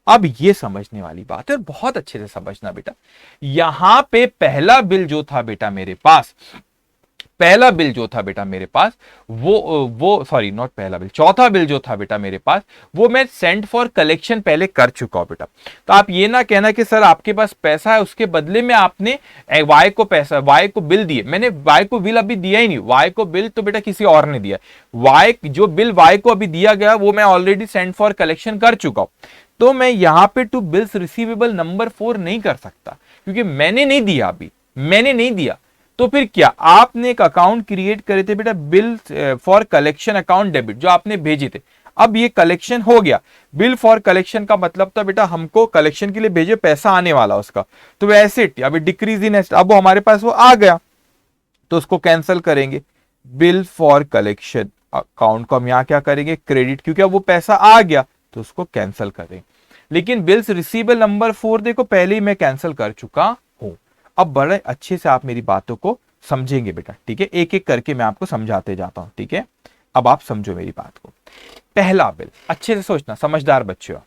अब ये समझने वाली बात है और बहुत अच्छे से समझना बेटा, यहां पे पहला बिल जो था बेटा मेरे पास, पहला बिल जो था बेटा मेरे पास, वो सॉरी नॉट पहला बिल, चौथा बिल जो था बेटा मेरे पास, वो मैं सेंड फॉर कलेक्शन पहले कर चुका हूं बेटा। तो आप ये ना कहना कि सर आपके पास पैसा है, उसके बदले में आपने वाई को पैसा, वाई को बिल दिए। मैंने वाई को बिल अभी दिया ही नहीं, वाई को बिल तो बेटा किसी और ने दिया। वाई जो बिल वाई को अभी दिया गया वो मैं ऑलरेडी सेंड फॉर कलेक्शन कर चुका हूं। तो मैं यहां पे टू बिल्स रिसीवेबल नंबर 4 नहीं कर सकता, क्योंकि मैंने नहीं दिया, अभी मैंने नहीं दिया। तो फिर क्या, आपने एक अकाउंट क्रिएट करे थे बेटा, bill for collection account debit, जो आपने भेजे थे। अब ये कलेक्शन हो गया, बिल फॉर कलेक्शन का मतलब था बेटा हमको कलेक्शन के लिए भेजे, पैसा आने वाला उसका, तो एसेट अभी डिक्रीज इन एसेट, अब वो हमारे पास वो आ गया, तो उसको कैंसिल करेंगे। बिल फॉर कलेक्शन अकाउंट को हम यहां क्या करेंगे, क्रेडिट, क्योंकि अब वो पैसा आ गया तो उसको कैंसिल करेंगे। लेकिन बिल्स रिसीवेबल नंबर 4 देखो पहले ही मैं कैंसिल कर चुका हूं। अब बड़े अच्छे से आप मेरी बातों को समझेंगे बेटा, ठीक है, एक एक करके मैं आपको समझाते जाता हूं, ठीक है। अब आप समझो मेरी बात को। पहला बिल, अच्छे से सोचना, समझदार बच्चे हो।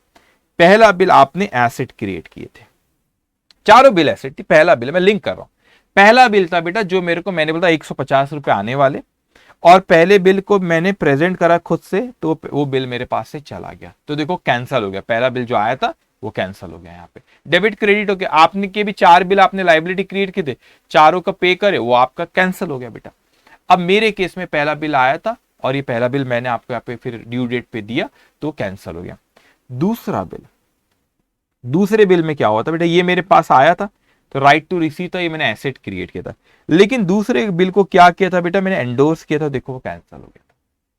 पहला बिल आपने एसेट क्रिएट किए थे, चारों बिल एसेट थी। पहला बिल मैं लिंक कर रहा हूं, पहला बिल था बेटा जो मेरे को, मैंने बोला 150 रुपए आने वाले, और पहले बिल को मैंने प्रेजेंट करा खुद से, तो वो बिल मेरे पास से चला गया, तो देखो कैंसिल हो गया। पहला बिल जो आया था वो कैंसिल हो गया, यहाँ पे डेबिट क्रेडिट हो गया। आपने के भी 4 बिल आपने लाइबिलिटी क्रिएट किए थे, चारों का पे करे, वो आपका कैंसिल हो गया बेटा। अब मेरे केस में पहला बिल आया था और ये पहला बिल मैंने आपको यहाँ पे फिर ड्यू डेट पे दिया, तो कैंसिल हो गया। दूसरा बिल, दूसरे बिल में क्या हुआ था बेटा, ये मेरे पास आया था तो राइट टू रिसीव था, ये मैंने एसेट क्रिएट किया था। लेकिन दूसरे बिल को क्या किया था बेटा, मैंने एंडोर्स किया था, देखो वो कैंसिल हो गया था,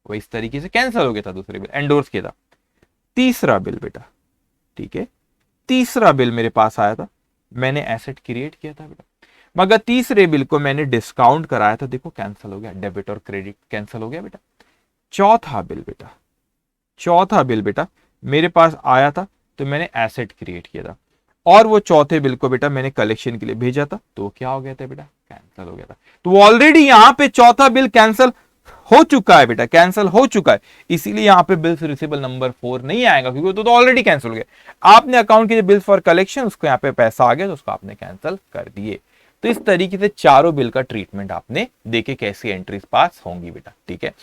वो इस तरीके से कैंसिल हो गया था। दूसरे बिल एंडोर्स किया था। तीसरा बिल बेटा, ठीक है, तीसरा बिल मेरे पास आया था, मैंने एसेट क्रिएट किया था बेटा, मगर तीसरे बिल को मैंने डिस्काउंट कराया था, देखो कैंसिल हो गया, डेबिट और क्रेडिट कैंसिल हो गया बेटा। चौथा बिल बेटा, चौथा बिल बेटा मेरे पास आया था तो मैंने एसेट क्रिएट किया था, और वो चौथे बिल को बेटा मैंने कलेक्शन के लिए भेजा था, तो क्या हो गया था बेटा, कैंसिल हो गया था। तो ऑलरेडी यहां पे चौथा बिल कैंसिल हो चुका है बेटा, कैंसिल हो चुका है, इसीलिए यहां पे बिल्स रिसीवेबल नंबर 4 नहीं आएगा, क्योंकि तो ऑलरेडी कैंसिल हो गया। आपने अकाउंट के बिल्स फॉर कलेक्शन, उसको यहां पे पैसा आ गया तो उसको आपने कैंसिल कर दिए। तो इस तरीके से चारों बिल का ट्रीटमेंट आपने देखे कैसी एंट्रीज पास होंगी बेटा, ठीक है।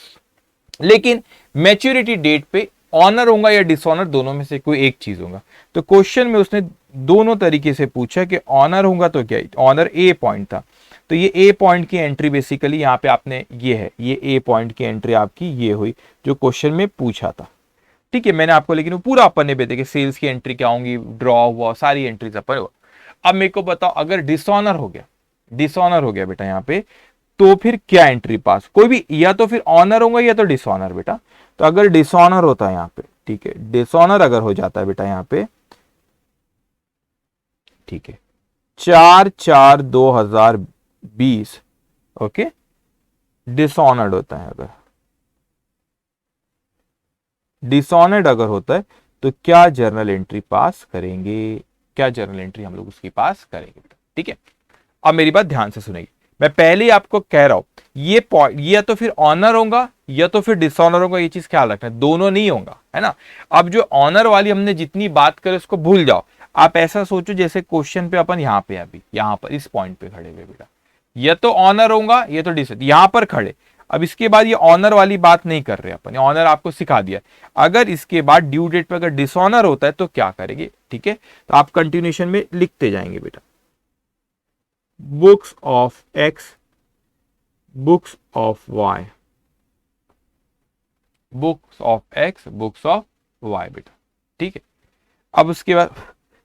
लेकिन मैच्योरिटी डेट पे ऑनर होगा या डिसऑनर, दोनों में से कोई एक चीज होगा। तो क्वेश्चन में उसने दोनों तरीके से पूछा कि ऑनर होगा तो क्या, ऑनर ए पॉइंट था, तो ये ए पॉइंट की एंट्री बेसिकली यहाँ पे आपने, ये है, ये ए पॉइंट की एंट्री आपकी ये हुई जो क्वेश्चन में पूछा था, ठीक है। मैंने आपको लेकिन वो पूरा अपन ने देखे सेल्स की एंट्री क्या होंगी, ड्रॉ हुआ, सारी एंट्रीज अपन। अब मेरे को बताओ अगर डिसऑनर हो गया, डिसऑनर हो गया बेटा यहाँ पे, तो फिर क्या एंट्री पास, कोई भी, या तो फिर ऑनर होगा या तो डिसऑनर बेटा। तो अगर डिसऑनर होता है यहाँ पे, ठीक है, डिसऑनर अगर हो जाता है बेटा यहाँ पे, ठीक है, 4/4/2020, ओके, डिसऑनर्ड होता है, अगर डिसऑनर्ड अगर होता है तो क्या जर्नल एंट्री पास करेंगे, क्या जर्नल एंट्री हम लोग उसकी पास करेंगे, ठीक है। अब मेरी बात ध्यान से सुनेगी, मैं पहले ही आपको कह रहा हूं, ये पॉइंट या तो फिर ऑनर होगा या तो फिर डिसऑनर होगा, ये चीज ख्याल रखना, दोनों नहीं होगा, है ना। अब जो ऑनर वाली हमने जितनी बात करें उसको भूल जाओ, आप ऐसा सोचो जैसे क्वेश्चन पे अपन यहाँ पे, अभी यहाँ पर इस पॉइंट पे खड़े हुए बेटा, या तो ऑनर होगा या तो डिस, यहाँ पर खड़े। अब इसके बाद ये ऑनर वाली बात नहीं कर रहे अपन, ऑनर आपको सिखा दिया। अगर इसके बाद ड्यू डेट पे अगर डिसऑनर होता है तो क्या करेंगे, ठीक है। तो आप कंटिन्यूएशन में लिखते जाएंगे बेटा, books of X, books of Y, books of X, books of Y बेटा, ठीक है। अब उसके बाद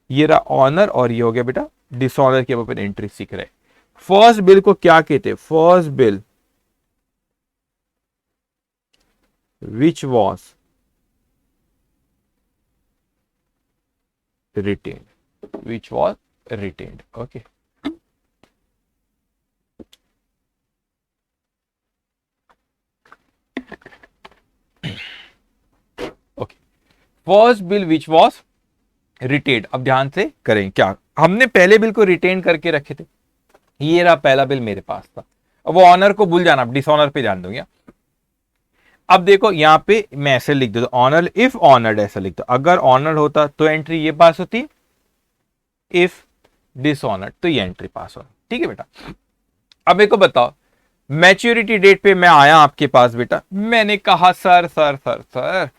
ये रहा ऑनर और ये हो गया बेटा डिसऑनर के ऊपर एंट्री सीख रहे। फर्स्ट बिल को क्या कहते? First bill which was retained, which was retained, okay। Okay, first bill which was retained. अब ध्यान से करें, क्या हमने पहले बिल को रिटेन करके रखे थे, ये रहा पहला बिल मेरे पास था। अब वो ऑनर को भूल जाना, डिसऑनर पे ध्यान दूंगा। अब देखो यहां पे मैं ऐसे लिख देता हूं, ऑनर इफ ऑनर्ड ऐसा लिख दो। अगर ऑनर होता तो एंट्री ये पास होती, इफ डिसऑनर्ड तो ये एंट्री पास होती, ठीक है बेटा। अब मेरे को बताओ, मैच्योरिटी डेट पे मैं आया आपके पास बेटा, मैंने कहा सर सर सर सर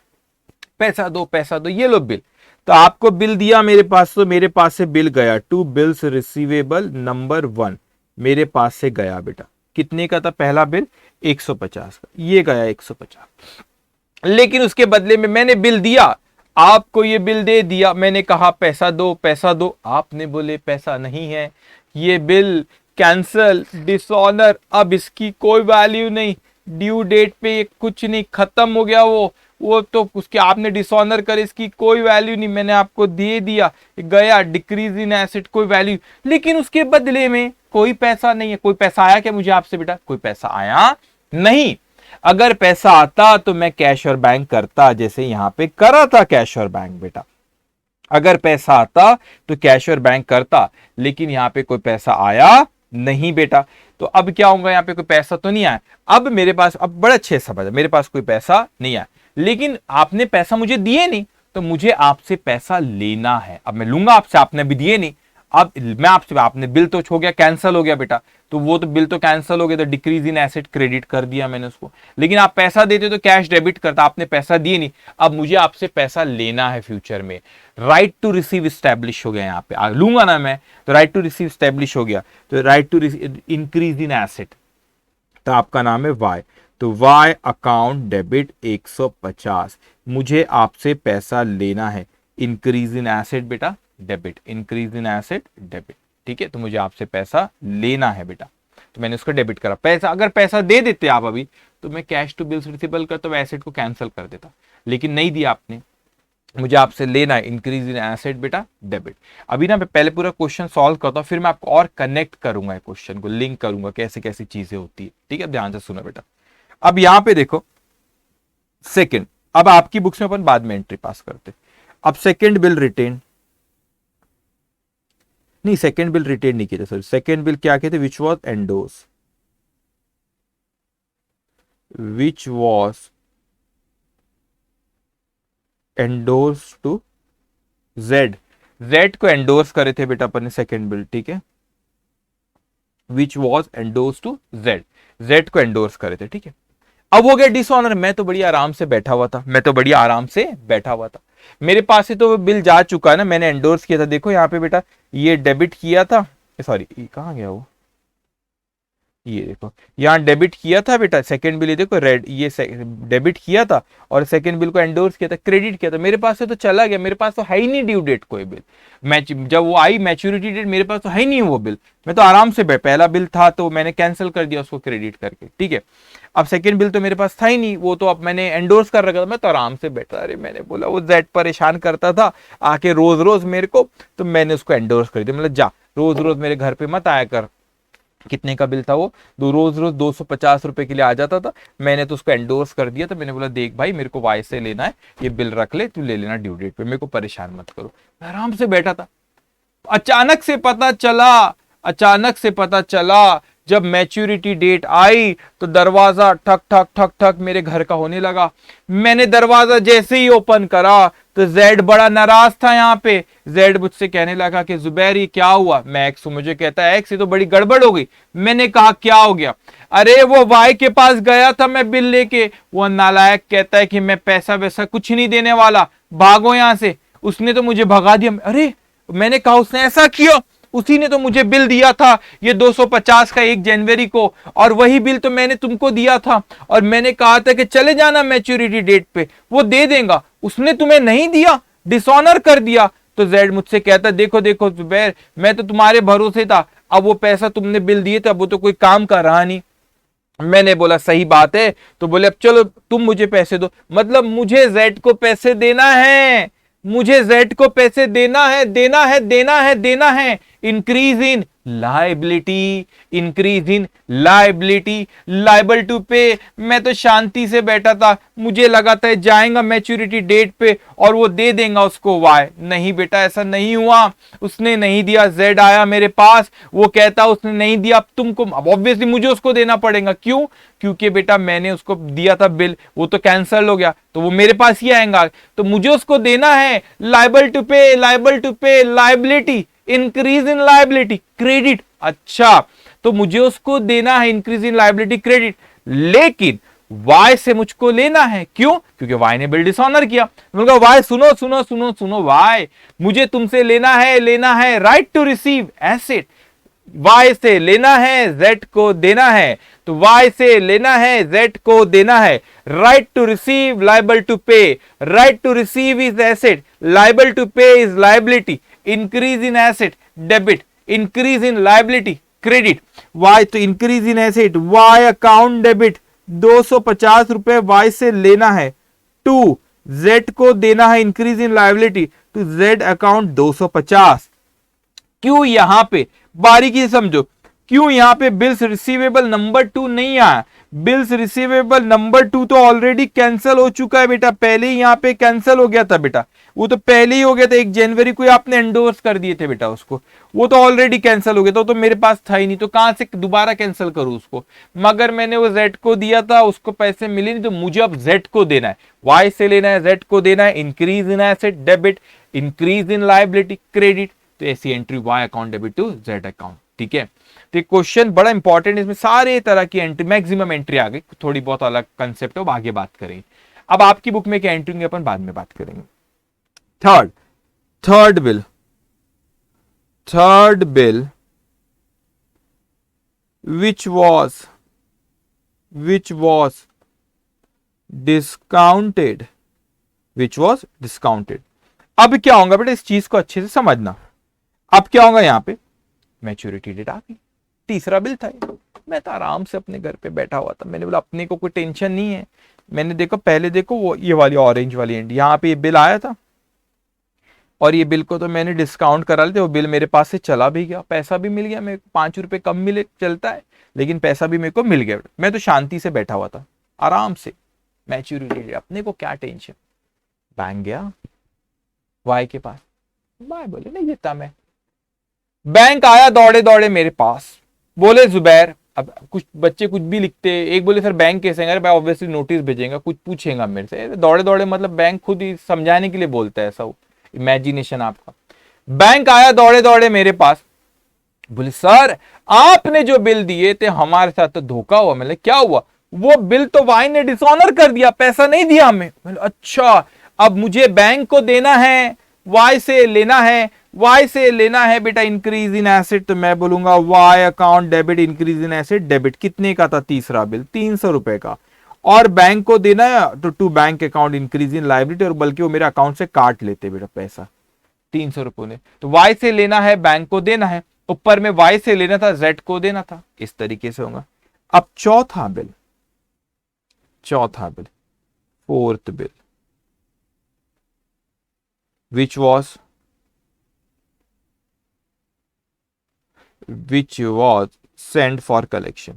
पैसा दो पैसा दो, ये लो बिल। तो आपको बिल दिया मेरे पास, तो मेरे पास से बिल गया, टू बिल्स रिसीवेबल नंबर 1 मेरे पास से गया बेटा। कितने का था पहला बिल? 150 का, ये गया 150। लेकिन उसके बदले में मैंने बिल दिया, आपको ये बिल दे दिया, मैंने कहा पैसा दो पैसा दो, आपने बोले पैसा नहीं है, ये बिल कैंसल, डिसऑनर। अब इसकी कोई वैल्यू नहीं, ड्यू डेट पे कुछ नहीं, खत्म हो गया वो तो उसके आपने डिसऑनर कर, इसकी कोई वैल्यू नहीं, मैंने आपको दे दिया, गया डिक्रीज इन एसेट, कोई वैल्यू। लेकिन उसके बदले में कोई पैसा नहीं है। कोई पैसा आया क्या मुझे आपसे बेटा? कोई पैसा आया नहीं। अगर पैसा आता तो मैं कैश और बैंक करता, जैसे यहां पे करा था कैश और बैंक बेटा। अगर पैसा आता तो कैश और बैंक करता, लेकिन यहां पे कोई पैसा आया नहीं बेटा। तो अब क्या होगा, यहां पे कोई पैसा तो नहीं आया। अब मेरे पास, अब बड़े अच्छे समझ, मेरे पास कोई पैसा नहीं आया, लेकिन आपने पैसा मुझे दिए नहीं, तो मुझे आपसे पैसा लेना है। अब मैं लूंगा आपसे, आपने भी दिए नहीं, अब मैं आपसे, आपने बिल तो हो गया कैंसिल हो गया बेटा, तो वो तो बिल तो कैंसिल हो गया, तो डिक्रीज इन एसेट क्रेडिट कर दिया मैंने उसको। लेकिन आप पैसा देते तो कैश डेबिट करता, आपने पैसा दिए नहीं, अब मुझे आपसे पैसा लेना है फ्यूचर में। राइट टू रिसीव स्टैब्लिश हो गया, यहाँ पे लूंगा ना मैं, तो राइट टू रिसीव स्टैब्लिश हो गया। तो right to increase in asset, तो आपका नाम है वाई, तो वाई अकाउंट डेबिट 150, मुझे आपसे पैसा लेना है। इंक्रीज इन एसेट बेटा debit, increase in asset debit, ठीक है। तो मुझे आपसे पैसा लेना है बेटा, तो मैंने उसको डेबिट करा। पैसा, अगर पैसा दे देते आप अभी, तो मैं कैश टू बिल्स रिसीवेबल करता, तो एसेट को कैंसिल कर देता, लेकिन नहीं दिया आपने, मुझे आपसे लेना है। इंक्रीज इन एसेट बेटा डेबिट। अभी ना मैं पहले पूरा क्वेश्चन सॉल्व करता हूं, फिर मैं आपको और कनेक्ट करूंगा, क्वेश्चन को लिंक करूंगा, कैसे कैसी चीजें होती है, ठीक है। ध्यान से सुनो बेटा। अब यहां पे देखो सेकंड, अब आपकी बुक्स में अपन बाद में एंट्री पास करते। अब सेकंड बिल रिटेन, नहीं सेकंड बिल रिटेन नहीं किया, सॉरी सेकंड बिल क्या कहते, which was endorse, which was endorse to Z, Z को एंडोर्स करे थे बेटा अपन ने सेकंड बिल, ठीक है। Which was endorse to Z, Z को एंडोर्स करे थे, ठीक है। अब हो गया डिसऑनर, मैं तो बड़ी आराम से बैठा हुआ था, मैं तो बड़ी आराम से बैठा हुआ था, मेरे पास से तो बिल जा चुका है ना, मैंने एंडोर्स किया था। देखो यहाँ पे बेटा ये डेबिट किया था, सॉरी कहाँ गया वो, ये देखो यहाँ डेबिट किया था बेटा सेकंड बिल, ये देखो रेड, ये डेबिट किया था और सेकंड बिल को एंडोर्स किया था, क्रेडिट किया था, मेरे पास से तो चला गया, मेरे पास तो है ही नहीं ड्यू डेट कोई बिल। जब वो आई मैच्योरिटी डेट, मेरे पास तो है ही नहीं वो बिल, मैं तो आराम से पहला बिल था तो मैंने कैंसिल कर दिया उसको क्रेडिट करके, ठीक है। अब सेकंड बिल तो मेरे पास था ही नहीं, वो तो अब मैंने एंडोर्स कर रखा था, मैं तो आराम से बैठा। अरे मैंने बोला वो जेड परेशान करता था आके रोज रोज मेरे को, तो मैंने उसको एंडोर्स कर दिया, मतलब जा रोज रोज मेरे घर पे मत आया कर। कितने का बिल था वो, रोज रोज 250 रुपए के लिए आ जाता था, मैंने तो उसको एंडोर्स कर दिया। तो मैंने बोला देख भाई मेरे को वाई से लेना है, ये बिल रख ले, तू ले लेना ड्यू डेट पे, मेरे को परेशान मत करो। आराम से बैठा था। अचानक से पता चला, अचानक से पता चला जब मैच्योरिटी डेट आई तो दरवाजा ठक ठक ठक ठक मेरे घर का होने लगा। मैंने दरवाजा जैसे ही ओपन करा तो जेड बड़ा नाराज था। यहाँ पे जेड मुझसे कहने लगा कि जुबैर ये क्या हुआ। मैं एक्स, मुझे कहता है एक्स ये तो बड़ी गड़बड़ हो गई। मैंने कहा क्या हो गया। अरे वो वाई के पास गया था मैं बिल लेके, वो नालायक कहता है कि मैं पैसा वैसा कुछ नहीं देने वाला, भागो यहां से। उसने तो मुझे भगा दिया। अरे मैंने कहा उसने ऐसा किया, उसी ने तो मुझे बिल दिया था ये 250 का 1 जनवरी को, और वही बिल तो मैंने तुमको दिया था, और मैंने कहा था कि चले जाना मैच्योरिटी डेट पे, वो दे देगा, उसने तुम्हें नहीं दिया, डिसऑनर कर दिया। तो जेड मुझसे कहता देखो देखो जुबैर, मैं तो तुम्हारे भरोसे था, अब वो पैसा तुमने बिल दिए थे, अब वो तो कोई काम का रहा नहीं। मैंने बोला सही बात है, तो बोले अब चलो तुम मुझे पैसे दो, मतलब मुझे जेड को पैसे देना है, मुझे जेड को पैसे देना है, देना है, देना है, देना है। Increase in liability, increase in liability, liable to pay. मैं तो शांति से बैठा था, मुझे लगा था जाएगा मैच्योरिटी डेट पे और वो दे देगा उसको वाई। नहीं बेटा, ऐसा नहीं हुआ, उसने नहीं दिया। जेड आया मेरे पास, वो कहता उसने नहीं दिया, अब तुमको, अब ऑब्वियसली मुझे उसको देना पड़ेगा। क्यों? क्योंकि बेटा मैंने उसको दिया था बिल, वो तो कैंसिल हो गया, तो वो मेरे पास ही आएगा, तो मुझे उसको देना है। लाइबल टू पे, लाइबल टू पे, liability, increase in liability, credit. अच्छा, तो मुझे उसको देना है इंक्रीज इन लाइबिलिटी क्रेडिट, लेकिन वाई से मुझको लेना है। क्यों? क्योंकि वाई ने बिल डिसऑनर किया। मैंने कहा वाई सुनो सुनो सुनो सुनो वाई, मुझे तुमसे लेना है right to receive asset. Y से लेना है, जेड को देना है, तो वाई से लेना है, जेड को देना है। Right to receive, liable to pay. Right to receive is asset, liable to pay is liability. Increase in asset debit, increase in liability credit. Y तो increase in asset, Y account debit 250 रुपए वाई से लेना है, टू जेड को देना है increase in liability, to Z account 250। क्यों यहां पे बारीकी से समझो, क्यों यहां पे बिल्स रिसीवेबल नंबर 2 नहीं आया? बिल्स रिसीवेबल नंबर 2 तो ऑलरेडी कैंसिल हो चुका है बेटा, पहले ही यहां पे कैंसिल हो गया था बेटा, वो तो पहले ही हो गया था, 1 जनवरी को आपने एंडोर्स कर दिए थे बेटा उसको, वो तो ऑलरेडी कैंसिल हो गया था, तो मेरे पास था ही नहीं, तो कहां से दोबारा कैंसिल करूं उसको? मगर मैंने वो जेड को दिया था, उसको पैसे मिले नहीं, तो मुझे अब जेड को देना है, वाई से लेना है, जेड को देना है। Increase in asset debit, increase in liability credit, तो ऐसी entry Y account debit to Z account. ठीक है, तो क्वेश्चन बड़ा इंपॉर्टेंट, इसमें सारे तरह की एंट्री, मैक्सिमम एंट्री आ गई, थोड़ी बहुत अलग कंसेप्ट है, वो आगे बात करेंगे। अब आपकी बुक में क्या एंट्री होंगे अपन बाद में बात करेंगे। Third bill which was discounted, अब क्या होगा बेटा, इस चीज को अच्छे से समझना। अब क्या होगा, यहां पे मैच्योरिटी डेट आ गई, तीसरा बिल था ये। मैं तो आराम से अपने घर पे बैठा हुआ था, मैंने बोला अपने को कोई टेंशन नहीं है। मैंने देखो पहले देखो वो ये वाली ऑरेंज वाली एंड, यहाँ पे ये बिल आया था, और ये बिल को तो मैंने डिस्काउंट करा लिया, वो बिल मेरे पास से चला भी गया, पैसा भी मिल गया, मेरे को 5 रुपए कम मिले चलता है, लेकिन पैसा भी मेरे को मिल गया। मैं तो शांति से बैठा हुआ था आराम से, मैच्योरिटी, अपने को क्या टेंशन। बैंक गया वाई के पास, वाई बोले नहीं देता मैं। बैंक आया दौड़े दौड़े मेरे पास, बोले जुबैर, अब कुछ बच्चे कुछ भी लिखते, एक बोले सर बैंक कैसे, अरे भाई ऑब्वियसली नोटिस भेजेगा, कुछ पूछेगा मेरे से, दौड़े दौड़े मतलब बैंक खुद ही समझाने के लिए बोलता है, ऐसा इमेजिनेशन आपका। बैंक आया दौड़े दौड़े मेरे पास, बोले सर आपने जो बिल दिए थे हमारे साथ तो धोखा हुआ। मतलब क्या हुआ? वो बिल तो वाई ने डिसऑनर कर दिया, पैसा नहीं दिया हमें। अच्छा, अब मुझे बैंक को देना है, वाई से लेना है, वाई से लेना है बेटा इंक्रीज इन एसेट, तो मैं बोलूंगा Y account debit, increase in asset debit. कितने का था तीसरा बिल? 300 रुपए का, और बैंक को देना है तो to bank account increase in liability, और बल्कि वो मेरे अकाउंट से काट लेते बेटा पैसा 300 रुपए ने। तो वाई से लेना है, बैंक को देना है, ऊपर में वाई से लेना था, जेड को देना था, इस तरीके से होगा। अब चौथा bill, fourth bill, which was sent for collection,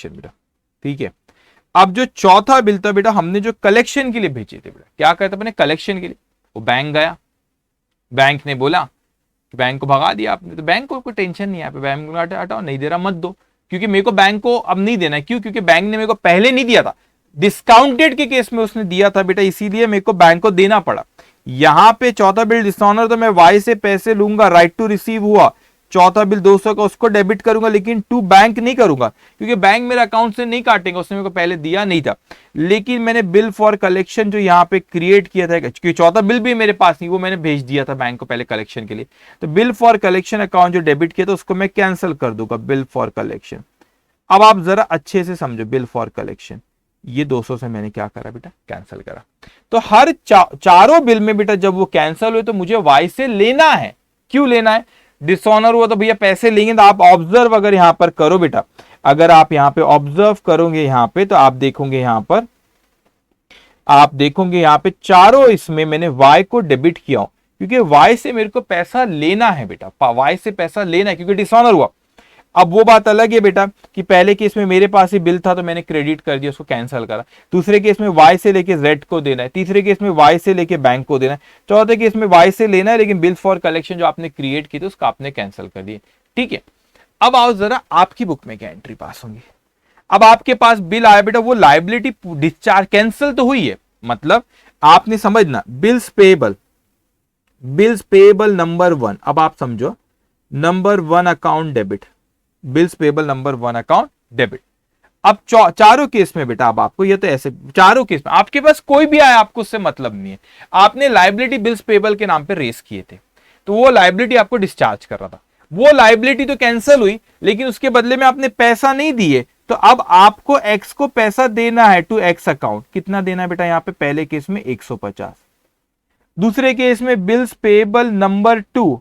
बेटा। ठीक है, अब जो चौथा बिल था बेटा, हमने जो कलेक्शन के लिए भेजे थे बेटा, क्या कहते अपने कलेक्शन के लिए, वो बैंक गया, बैंक ने बोला, बैंक को भगा दिया आपने, तो बैंक को कोई टेंशन नहीं है, बैंक को हटाओ, नहीं दे रहा मत दो, क्योंकि मेरे को बैंक को अब नहीं देना है। क्यों? क्योंकि बैंक ने मेरे को पहले नहीं दिया था, डिस्काउंटेड के केस में उसने दिया था बेटा, इसीलिए मेरे को बैंक को देना पड़ा। यहां पे चौथा बिल डिसऑनर, तो मैं वाई से पैसे लूंगा, राइट टू रिसीव हुआ, चौथा बिल 200 का उसको डेबिट करूंगा, लेकिन टू बैंक नहीं करूंगा क्योंकि बैंक मेरे अकाउंट से नहीं काटेंगे, उसने मेरे को पहले दिया नहीं था। लेकिन मैंने बिल फॉर कलेक्शन जो यहाँ पे क्रिएट किया था, क्योंकि चौथा बिल भी मेरे पास नहीं, वो मैंने भेज दिया था बैंक को पहले कलेक्शन के लिए, तो बिल फॉर कलेक्शन अकाउंट जो डेबिट किया था उसको मैं कैंसिल कर दूंगा, बिल फॉर कलेक्शन। अब आप जरा अच्छे से समझो, बिल फॉर कलेक्शन ये 200 से मैंने क्या करा बेटा, कैंसिल करा। तो हर चारों बिल में बेटा जब वो कैंसिल हुए तो मुझे वाई से लेना है। क्यों लेना है? डिसऑनर हुआ तो भैया पैसे लेंगे। तो आप ऑब्जर्व अगर यहां पर करो बेटा, अगर आप यहां पे ऑब्जर्व करोगे यहां पे, तो आप देखोगे यहां पर, आप देखोगे यहां पे चारों इसमें मैंने वाई को डेबिट किया हूं, क्योंकि वाई से मेरे को पैसा लेना है बेटा, वाई से पैसा लेना है क्योंकि डिसऑनर हुआ। अब वो बात अलग है बेटा कि पहले केस में मेरे पास ही बिल था तो मैंने क्रेडिट कर दिया, उसको कैंसिल करा। दूसरे केस में वाई से लेके जेड को देना है, तीसरे केस में वाई से लेके बैंक को देना है, चौथे केस में वाई से लेना है लेकिन बिल फॉर कलेक्शन जो आपने क्रिएट की थी उसको आपने कैंसिल कर दिया। ठीक है, अब आओ जरा आपकी बुक में क्या एंट्री पास होंगी। अब आपके पास बिल आया बेटा, वो लाइबिलिटी डिस्चार्ज कैंसिल तो हुई है, मतलब आपने समझना bills payable, bills payable number 1। अब आप समझो number 1 account debit, bills payable number 1 account debit. अब चारों केस में बेटा, अब आपको ये तो ऐसे चारों केस में आपके पास कोई भी आया आपको उससे मतलब नहीं है, आपने लाइबिलिटी बिल्स पेएबल के नाम पे रेस किए थे तो वो लाइबिलिटी आपको डिस्चार्ज कर रहा था, वो लाइबिलिटी तो कैंसिल हुई लेकिन उसके बदले में आपने पैसा नहीं दिए, तो अब आपको एक्स को पैसा देना है टू एक्स अकाउंट। कितना देना है बेटा यहाँ पे? पहले केस में 150, दूसरे केस में bills payable number 2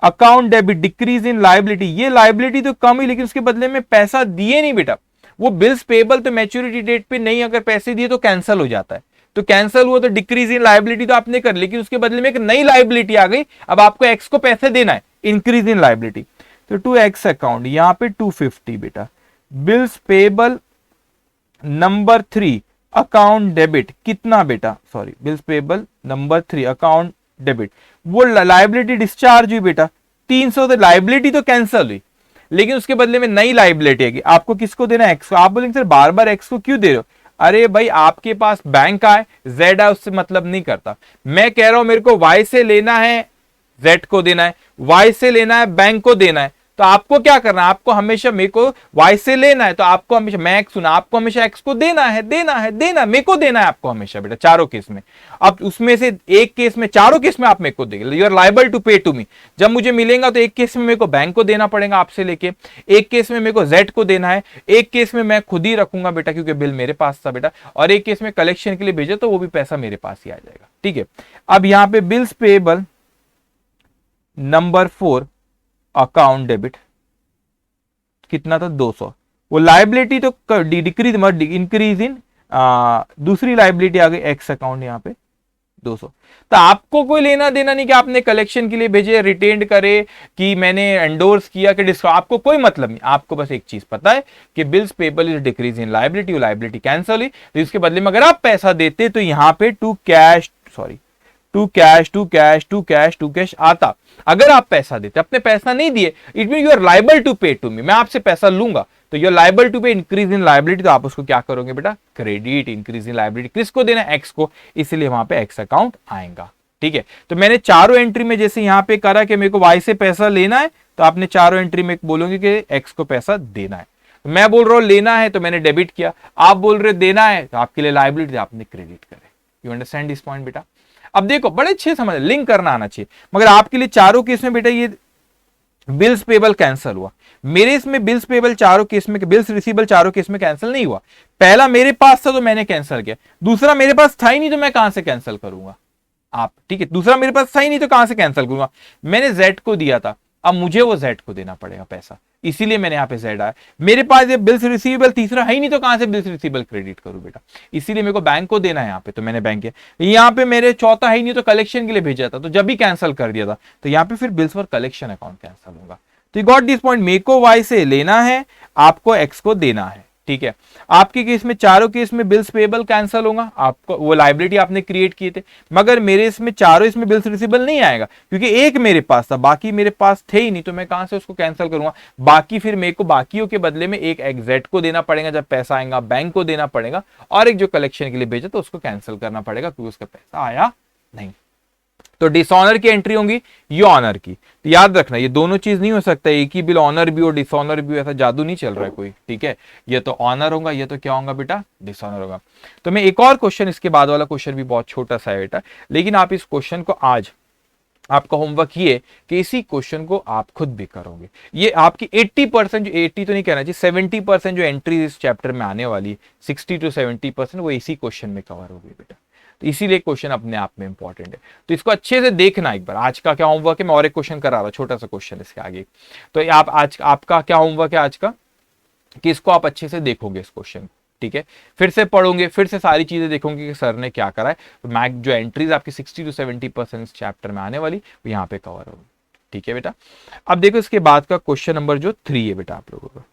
account debit decrease in liability, ये लाइबिलिटी तो कम हुई लेकिन उसके बदले में पैसा दिए नहीं बेटा। वो बिल्स पेएबल तो मैच्योरिटी डेट पे नहीं अगर पैसे दिए तो कैंसिल हो जाता है, तो कैंसिल हुआ तो डिक्रीज इन लाइबिलिटी तो आपने कर, लेकिन उसके बदले में एक नई लाइबिलिटी आ गई, अब आपको एक्स को पैसे देना है, इंक्रीज इन लाइबिलिटी। तो टू एक्स अकाउंट यहां पे 250 बेटा, bills payable number 3 account debit कितना बेटा, sorry bills payable number 3 account debit, वो लाइबिलिटी डिस्चार्ज हुई बेटा 300, तो लाइबिलिटी तो कैंसिल हुई लेकिन उसके बदले में नई लाइबिलिटी है। आपको किसको देना है? एक्स को। आप बोलेंगे सर बार बार एक्स को क्यों दे रहे हो? अरे भाई आपके पास बैंक आए, जेड आए, उससे मतलब नहीं करता। मैं कह रहा हूं मेरे को वाई से लेना है, जेड को देना है, वाई से लेना है, बैंक को देना है, तो आपको क्या करना है? आपको हमेशा मेरे को वाई से लेना है तो आपको हमेशा, मैं एक्स सुना, आपको हमेशा एक्स को देना है, देना है, देना मेरे को देना है आपको हमेशा बेटा, चारों केस में। अब उसमें से एक केस में, चारों केस में आप मेरे को देंगे, you are liable to pay to मी। जब मुझे मिलेगा तो एक केस में मेरे को बैंक को देना पड़ेगा आपसे लेके, एक केस में मेरे को जेड को देना है, एक केस में मैं खुद ही रखूंगा बेटा क्योंकि बिल मेरे पास था बेटा, और एक केस में कलेक्शन के लिए भेजा तो वो भी पैसा मेरे पास ही आ जाएगा। ठीक है, अब यहां पे bills payable number 4 account debit कितना था? 200। वो लाइबिलिटी तो डिक्रीज मत इंक्रीज इन, दूसरी लाइबिलिटी आ गई एक्स अकाउंट यहां पे 200। तो आपको कोई लेना देना नहीं कि आपने कलेक्शन के लिए भेजे, रिटेन्ड करे, कि मैंने एंडोर्स किया कि डिस्काउंट, आपको कोई मतलब नहीं। आपको बस एक चीज पता है कि bills payable is decrease in liability, liability cancel हुई, तो इसके बदले में अगर आप पैसा देते तो यहां पे to cash, sorry to cash, to cash, to cash, to cash आता। अगर आप पैसा देते, अपने पैसा नहीं दिए, it mean you are liable to pay to me, मैं आपसे पैसा लूंगा तो you are liable to pay increase in liability, तो आप उसको क्या करोगे बेटा? क्रेडिट। इंक्रीज इन लाइबिलिटी किसको देना है? एक्स को, इसलिए वहां पे एक्स अकाउंट आएगा। ठीक है, तो मैंने चारों एंट्री में जैसे यहां पे करा कि मेरे को वाई से पैसा लेना है, तो आपने चारों एंट्री में बोलोगे कि एक्स को पैसा देना है। मैं बोल रहा हूं लेना है तो मैंने डेबिट किया, आप बोल रहे देना है तो आपके लिए लाइबिलिटी, आपने क्रेडिट करे। यू अंडरस्टैंड दिस पॉइंट बेटा? अब देखो बड़े अच्छे समझ, लिंक करना आना चाहिए, मगर आपके लिए चारों केस में बेटा ये बिल्स पेएबल कैंसिल हुआ, मेरे इसमें बिल्स पेएबल चारों केस में, बिल्स रिसीवेबल चारों केस में कैंसिल नहीं हुआ। पहला मेरे पास था तो मैंने कैंसिल किया, दूसरा मेरे पास था ही नहीं तो मैं कहां से कैंसिल करूंगा आप? ठीक है, दूसरा मेरे पास था ही नहीं तो कहां से कैंसिल करूंगा? मैंने जेड को दिया था, अब मुझे वो जेड को देना पड़ेगा पैसा, इसीलिए मैंने यहां पे जेड आया। मेरे पास ये बिल्स रिसीवेबल तीसरा है ही नहीं तो कहां से बिल्स रिसीवेबल क्रेडिट करूं बेटा? इसीलिए मेरे को बैंक को देना है यहाँ पे, तो मैंने बैंक किया। यहाँ पे मेरे चौथा है ही नहीं तो कलेक्शन के लिए भेजा था, तो जब भी कैंसिल कर दिया था तो यहाँ पे फिर bills for collection account cancel होगा। तो यू गॉट दिस पॉइंट, मेरे को वाई से लेना है, आपको एक्स को देना है। ठीक है, आपके केस में चारों केस में बिल्स पेएबल कैंसिल होगा, आपको वो लाइबिलिटी आपने क्रिएट किए थे, मगर मेरे इसमें चारों इसमें बिल्स रिसीवेबल नहीं आएगा क्योंकि एक मेरे पास था, बाकी मेरे पास थे ही नहीं, तो मैं कहां से उसको कैंसिल करूंगा? बाकी फिर मेरे को बाकियों के बदले में एक एग्जेट को देना पड़ेगा जब पैसा आएगा, बैंक को देना पड़ेगा, और एक जो कलेक्शन के लिए भेजा तो उसको कैंसिल करना पड़ेगा क्योंकि उसका पैसा आया नहीं। तो डिसऑनर की एंट्री होंगी, ये ऑनर की। तो याद रखना ये दोनों चीज नहीं हो सकता, एक ही बिल ऑनर भी हो डिसऑनर भी हो, ऐसा जादू नहीं चल रहा है कोई, ठीक है। ये तो ऑनर होगा, ये तो क्या होगा बेटा, डिसऑनर होगा। तो मैं एक और क्वेश्चन, इसके बाद वाला क्वेश्चन भी बहुत छोटा सा है बेटा, लेकिन आप इस क्वेश्चन को आज आपका होमवर्क ये कि इसी क्वेश्चन को आप खुद भी करोगे। ये आपकी 80%, जो 80 तो नहीं कहना चाहिए, 70% जो एंट्री इस चैप्टर में आने वाली है, 60 to 70% वो इसी क्वेश्चन में कवर होगी बेटा। तो इसीलिए क्वेश्चन अपने आप में इंपॉर्टेंट है, तो इसको अच्छे से देखना एक बार। आज का क्या होमवर्क है, मैं और एक क्वेश्चन करा रहा, छोटा सा क्वेश्चन इसके आगे। तो आप आज आपका क्या होमवर्क है आज का, कि इसको आप अच्छे से देखोगे इस क्वेश्चन, ठीक है। फिर से पढ़ोगे, फिर से सारी चीजें देखोगे कि सर ने क्या करा है। तो मैथ जो एंट्रीज आपकी 60 to 70% चैप्टर में आने वाली, वो यहाँ पे कवर होगी, ठीक है बेटा। अब देखो इसके बाद का क्वेश्चन नंबर जो 3 है बेटा आप लोगों का,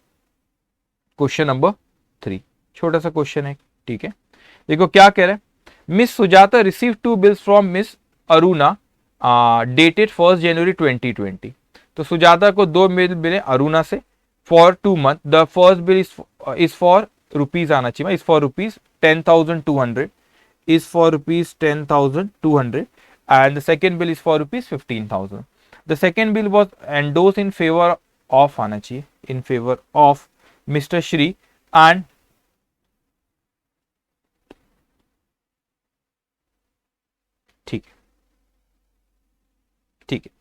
क्वेश्चन नंबर 3 छोटा सा क्वेश्चन है, ठीक है। देखो क्या कह रहा है, miss Sujata receive 2 bills from miss Aruna dated 1 जनवरी 2020। तो सुजाता को 2 बिल मिले अरुणा से for 2 month। The first bill is for rupees आना चाहिए, is for rupees 10,200, is for rupees 10,200, and the second bill is for rupees 15,000. The second bill was endorsed in favor of आना चाहिए, in favor of Mr. Shri and ठीक है, ठीक है,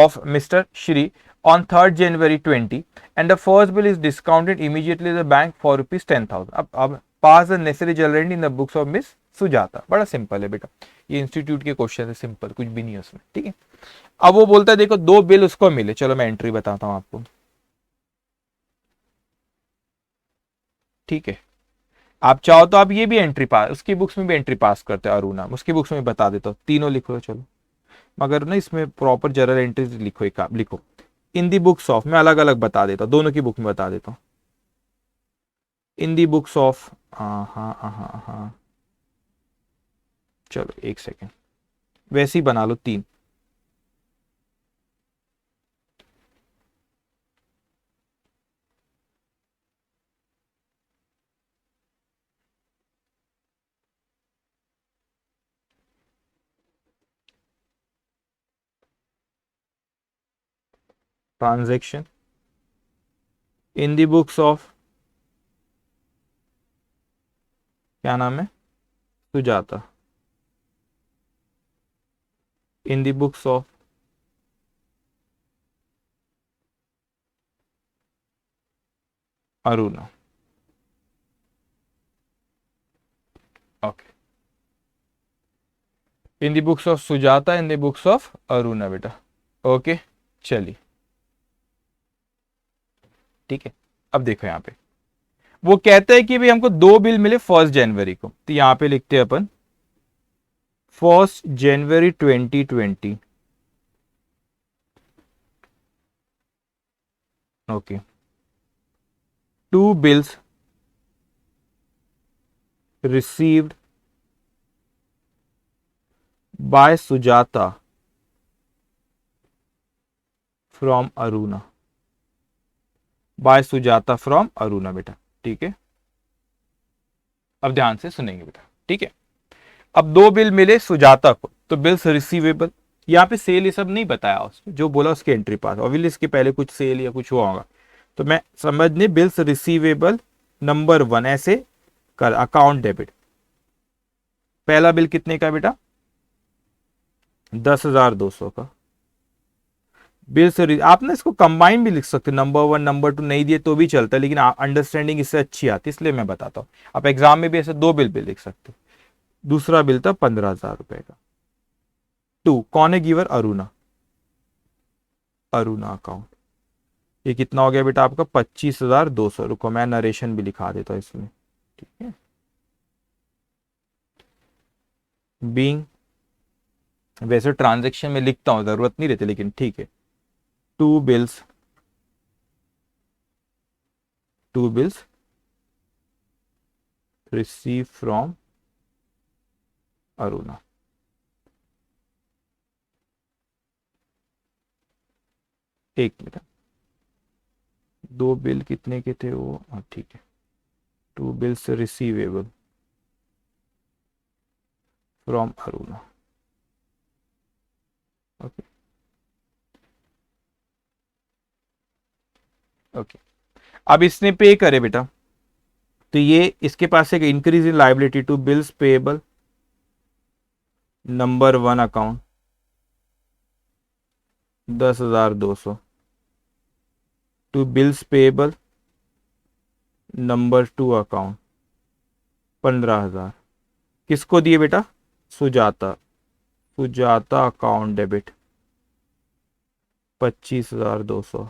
of Mr. Shri on 3rd January 20, and the first bill is discounted immediately at the bank for rupees 10,000. अब pass the necessary journal in the books of Miss Sujata. बड़ा सिंपल है बेटा, ये इंस्टीट्यूट के क्वेश्चन है, सिंपल कुछ भी नहीं है उसमें, ठीक है। अब वो बोलता है देखो 2 बिल उसको मिले, चलो मैं एंट्री बताता हूं आपको, ठीक है। आप चाहो तो आप ये भी एंट्री पास, उसकी बुक्स में भी एंट्री पास करते हो अरुणा, उसकी बुक्स में बता देता हूँ, तीनों लिखो चलो, मगर ना इसमें प्रॉपर जर्नल एंट्रीज लिखो, एक आप लिखो इन दी बुक्स ऑफ, मैं अलग अलग बता देता हूँ, दोनों की बुक में बता देता हूँ, इन दी बुक्स ऑफ, हाँ हाँ हाँ हाँ, चलो एक सेकेंड, वैसे ही बना लो 3। Transaction in the books of, क्या नाम है, Sujata, in the books of Aruna, okay, in the books of Sujata, in the books of Aruna बेटा, ओके चलिए, ठीक है। अब देखो यहाँ पे वो कहता है कि भाई हमको 2 बिल मिले 1 जनवरी को, तो यहां पे लिखते हैं अपन 1 जनवरी 2020, okay, 2 bills received by Sujata from Aruna, by Sujata from Aruna बेटा, ठीक है। अब ध्यान से सुनेंगे बेटा, ठीक है। अब 2 बिल मिले सुजाता को, तो बिल्स रिसीवेबल, यहाँ पे सेल ये सब नहीं बताया उसने, जो बोला उसके एंट्री पास, ऑब्वियसली इसके पहले कुछ सेल या कुछ हुआ होगा, तो मैं समझने बिल्स रिसीवेबल नंबर 1 ऐसे कर, अकाउंट डेबिट, पहला बिल कितने का बेटा, 10,200 का बिल से, आप ना इसको कंबाइन भी लिख सकते, नंबर 1 नंबर 2 नहीं दिए तो भी चलता है, लेकिन अंडरस्टैंडिंग इससे अच्छी आती है, इसलिए मैं बताता हूँ। आप एग्जाम में भी ऐसे 2 बिल भी लिख सकते हो। दूसरा बिल था 15,000 रुपए का, 2 कौन है गिवर, अरुणा, अरुणा अकाउंट, ये कितना हो गया बेटा आपका 25,200। रुको मैं नरेशन भी लिखा देता हूँ इसमें, ठीक है। बीइंग, वैसे ट्रांजेक्शन में लिखता हूं, जरूरत नहीं रहती, लेकिन ठीक है, 2 bills, 2 bills receive from Aruna, एक मिनट, 2 बिल कितने के थे वो, हाँ ठीक है, 2 bills receivable from Aruna, okay okay. अब इसने पे करे बेटा, तो ये इसके पास एक increase in liability to bills payable number 1 account 10,200, to bills payable number 2 account 15,000। किसको दिए बेटा? Sujata. Sujata account debit 25,200,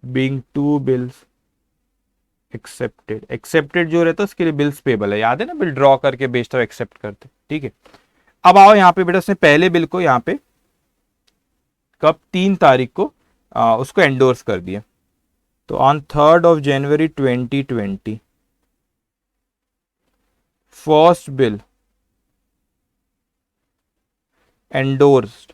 being to bills accepted. Accepted जो रहता है उसके लिए बिल्स पेबल है, याद है ना, बिल ड्रॉ करके बेचता एक्सेप्ट करते, ठीक है। अब आओ यहाँ पे बेटा, उसने पहले बिल को यहाँ पे कब 3 तारीख को उसको एंडोर्स कर दिया, तो on 3rd of January 2020 first bill endorsed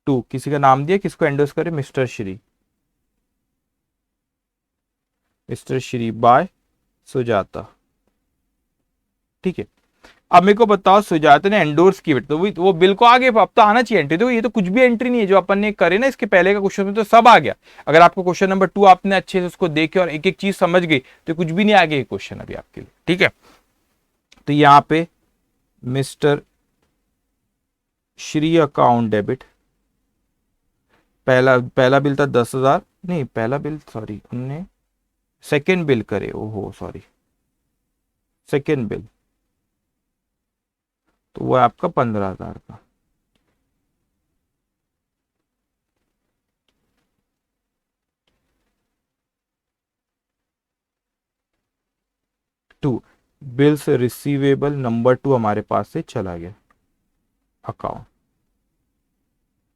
to, किसी का नाम दिया, किसको एंडोर्स करे? Mister Shri, mister Shri by Sujata, ठीक है। अब मेरे को बताओ, सुजाता ने एंडोर्स की तो वो बिल को आगे अब तो आना चाहिए एंट्री। देखो ये तो कुछ भी एंट्री नहीं है जो अपन ने करे ना इसके पहले का क्वेश्चन में, तो सब आ गया। अगर आपको क्वेश्चन नंबर 2 आपने अच्छे से उसको देखे और एक एक चीज समझ गई तो कुछ भी नहीं आ गया क्वेश्चन अभी आपके लिए, ठीक है। तो यहां पे मिस्टर श्री अकाउंट डेबिट, पहला बिल था 10,000, नहीं पहला बिल सॉरी उनने सेकेंड बिल करे, ओहो सॉरी, सेकेंड बिल तो वो है आपका 15,000 का। टू बिल्स रिसीवेबल नंबर 2 हमारे पास से चला गया, account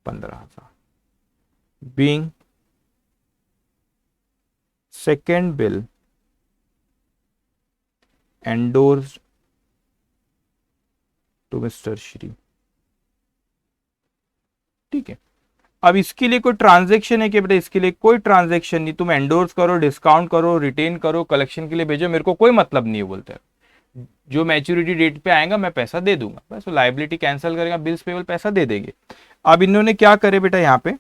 15,000, being second bill endorsed to mister Shri, ठीक है। अब इसके लिए कोई ट्रांजैक्शन है कि बेटा? इसके लिए कोई ट्रांजैक्शन नहीं, तुम एंडोर्स करो, डिस्काउंट करो, रिटेन करो, कलेक्शन के लिए भेजो, मेरे को कोई मतलब नहीं है, बोलते हैं जो मैच्योरिटी डेट पे आएगा मैं पैसा दे दूंगा, बस लाइबिलिटी कैंसिल करेगा, बिल्स पेबल पैसा दे देंगे। अब इन्होंने क्या करे बेटा, यहाँ पे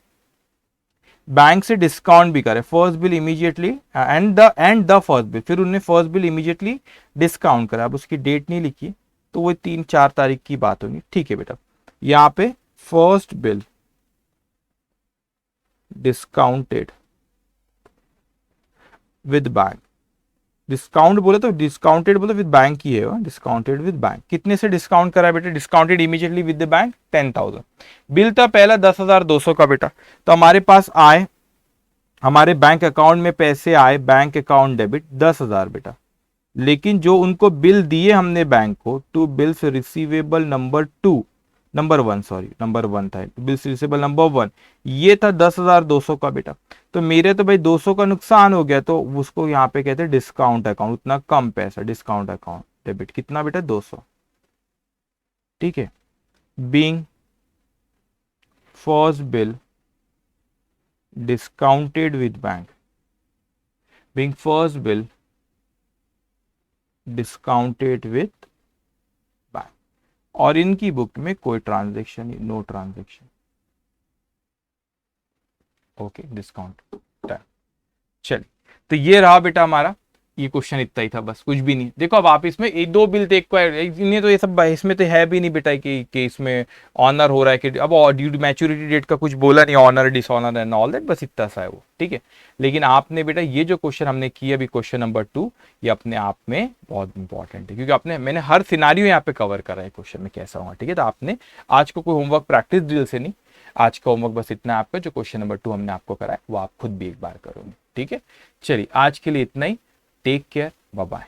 बैंक से डिस्काउंट भी करे, first bill immediately and the first bill, फिर उन्होंने फर्स्ट बिल इमीडिएटली डिस्काउंट करा। अब उसकी डेट नहीं लिखी तो वो 3-4 तारीख की बात होगी, ठीक है बेटा। यहाँ पे first bill discounted with bank, discount बोले तो डिस्काउंटेड बोले विद बैंक ही है, डिस्काउंटेड विद बैंक। कितने से डिस्काउंट करा बेटा? Discounted immediately with the bank 10,000। Bill था पहला 10,200 का बेटा, तो हमारे पास आए, हमारे बैंक अकाउंट में पैसे आए, बैंक अकाउंट डेबिट 10,000 बेटा। लेकिन जो उनको बिल दिए हमने बैंक को, to bills receivable number 1 sorry number 1 था, बिल्स रिसीवेबल नंबर 1, ये था 10,200 का बेटा। तो मेरे तो भाई 200 का नुकसान हो गया, तो उसको यहाँ पे कहते हैं डिस्काउंट अकाउंट, उतना कम पैसा, डिस्काउंट अकाउंट डेबिट कितना बेटा? 200, ठीक है। Being first bill discounted with bank, being first bill discounted with bank, और इनकी बुक में कोई transaction, no transaction, okay, discount done. चलिए, तो ये रहा बेटा हमारा, ये क्वेश्चन इतना ही था, बस कुछ भी नहीं। देखो अब आप इसमें एक दो बिल देख पाए, इन्हें तो ये सब इसमें तो है भी नहीं बेटा कि इसमें ऑनर हो रहा है, कि अब मैच्योरिटी डेट का कुछ बोला नहीं, honour dishonour and all that, बस इतना सा है वो, ठीक है। लेकिन आपने बेटा ये जो क्वेश्चन हमने किया अभी, क्वेश्चन नंबर 2, ये अपने आप में बहुत इंपॉर्टेंट है, क्योंकि मैंने हर सिनारियो यहाँ पे कवर करा है क्वेश्चन में कैसा होगा, ठीक है। तो आपने आज को कोई होमवर्क प्रैक्टिस ड्रिल से नहीं, आज का होमवर्क बस इतना आपका, जो क्वेश्चन नंबर 2 हमने आपको कराया वो आप खुद भी एक बार करोगे, ठीक है। चलिए आज के लिए इतना ही, टेक केयर, बाय बाय।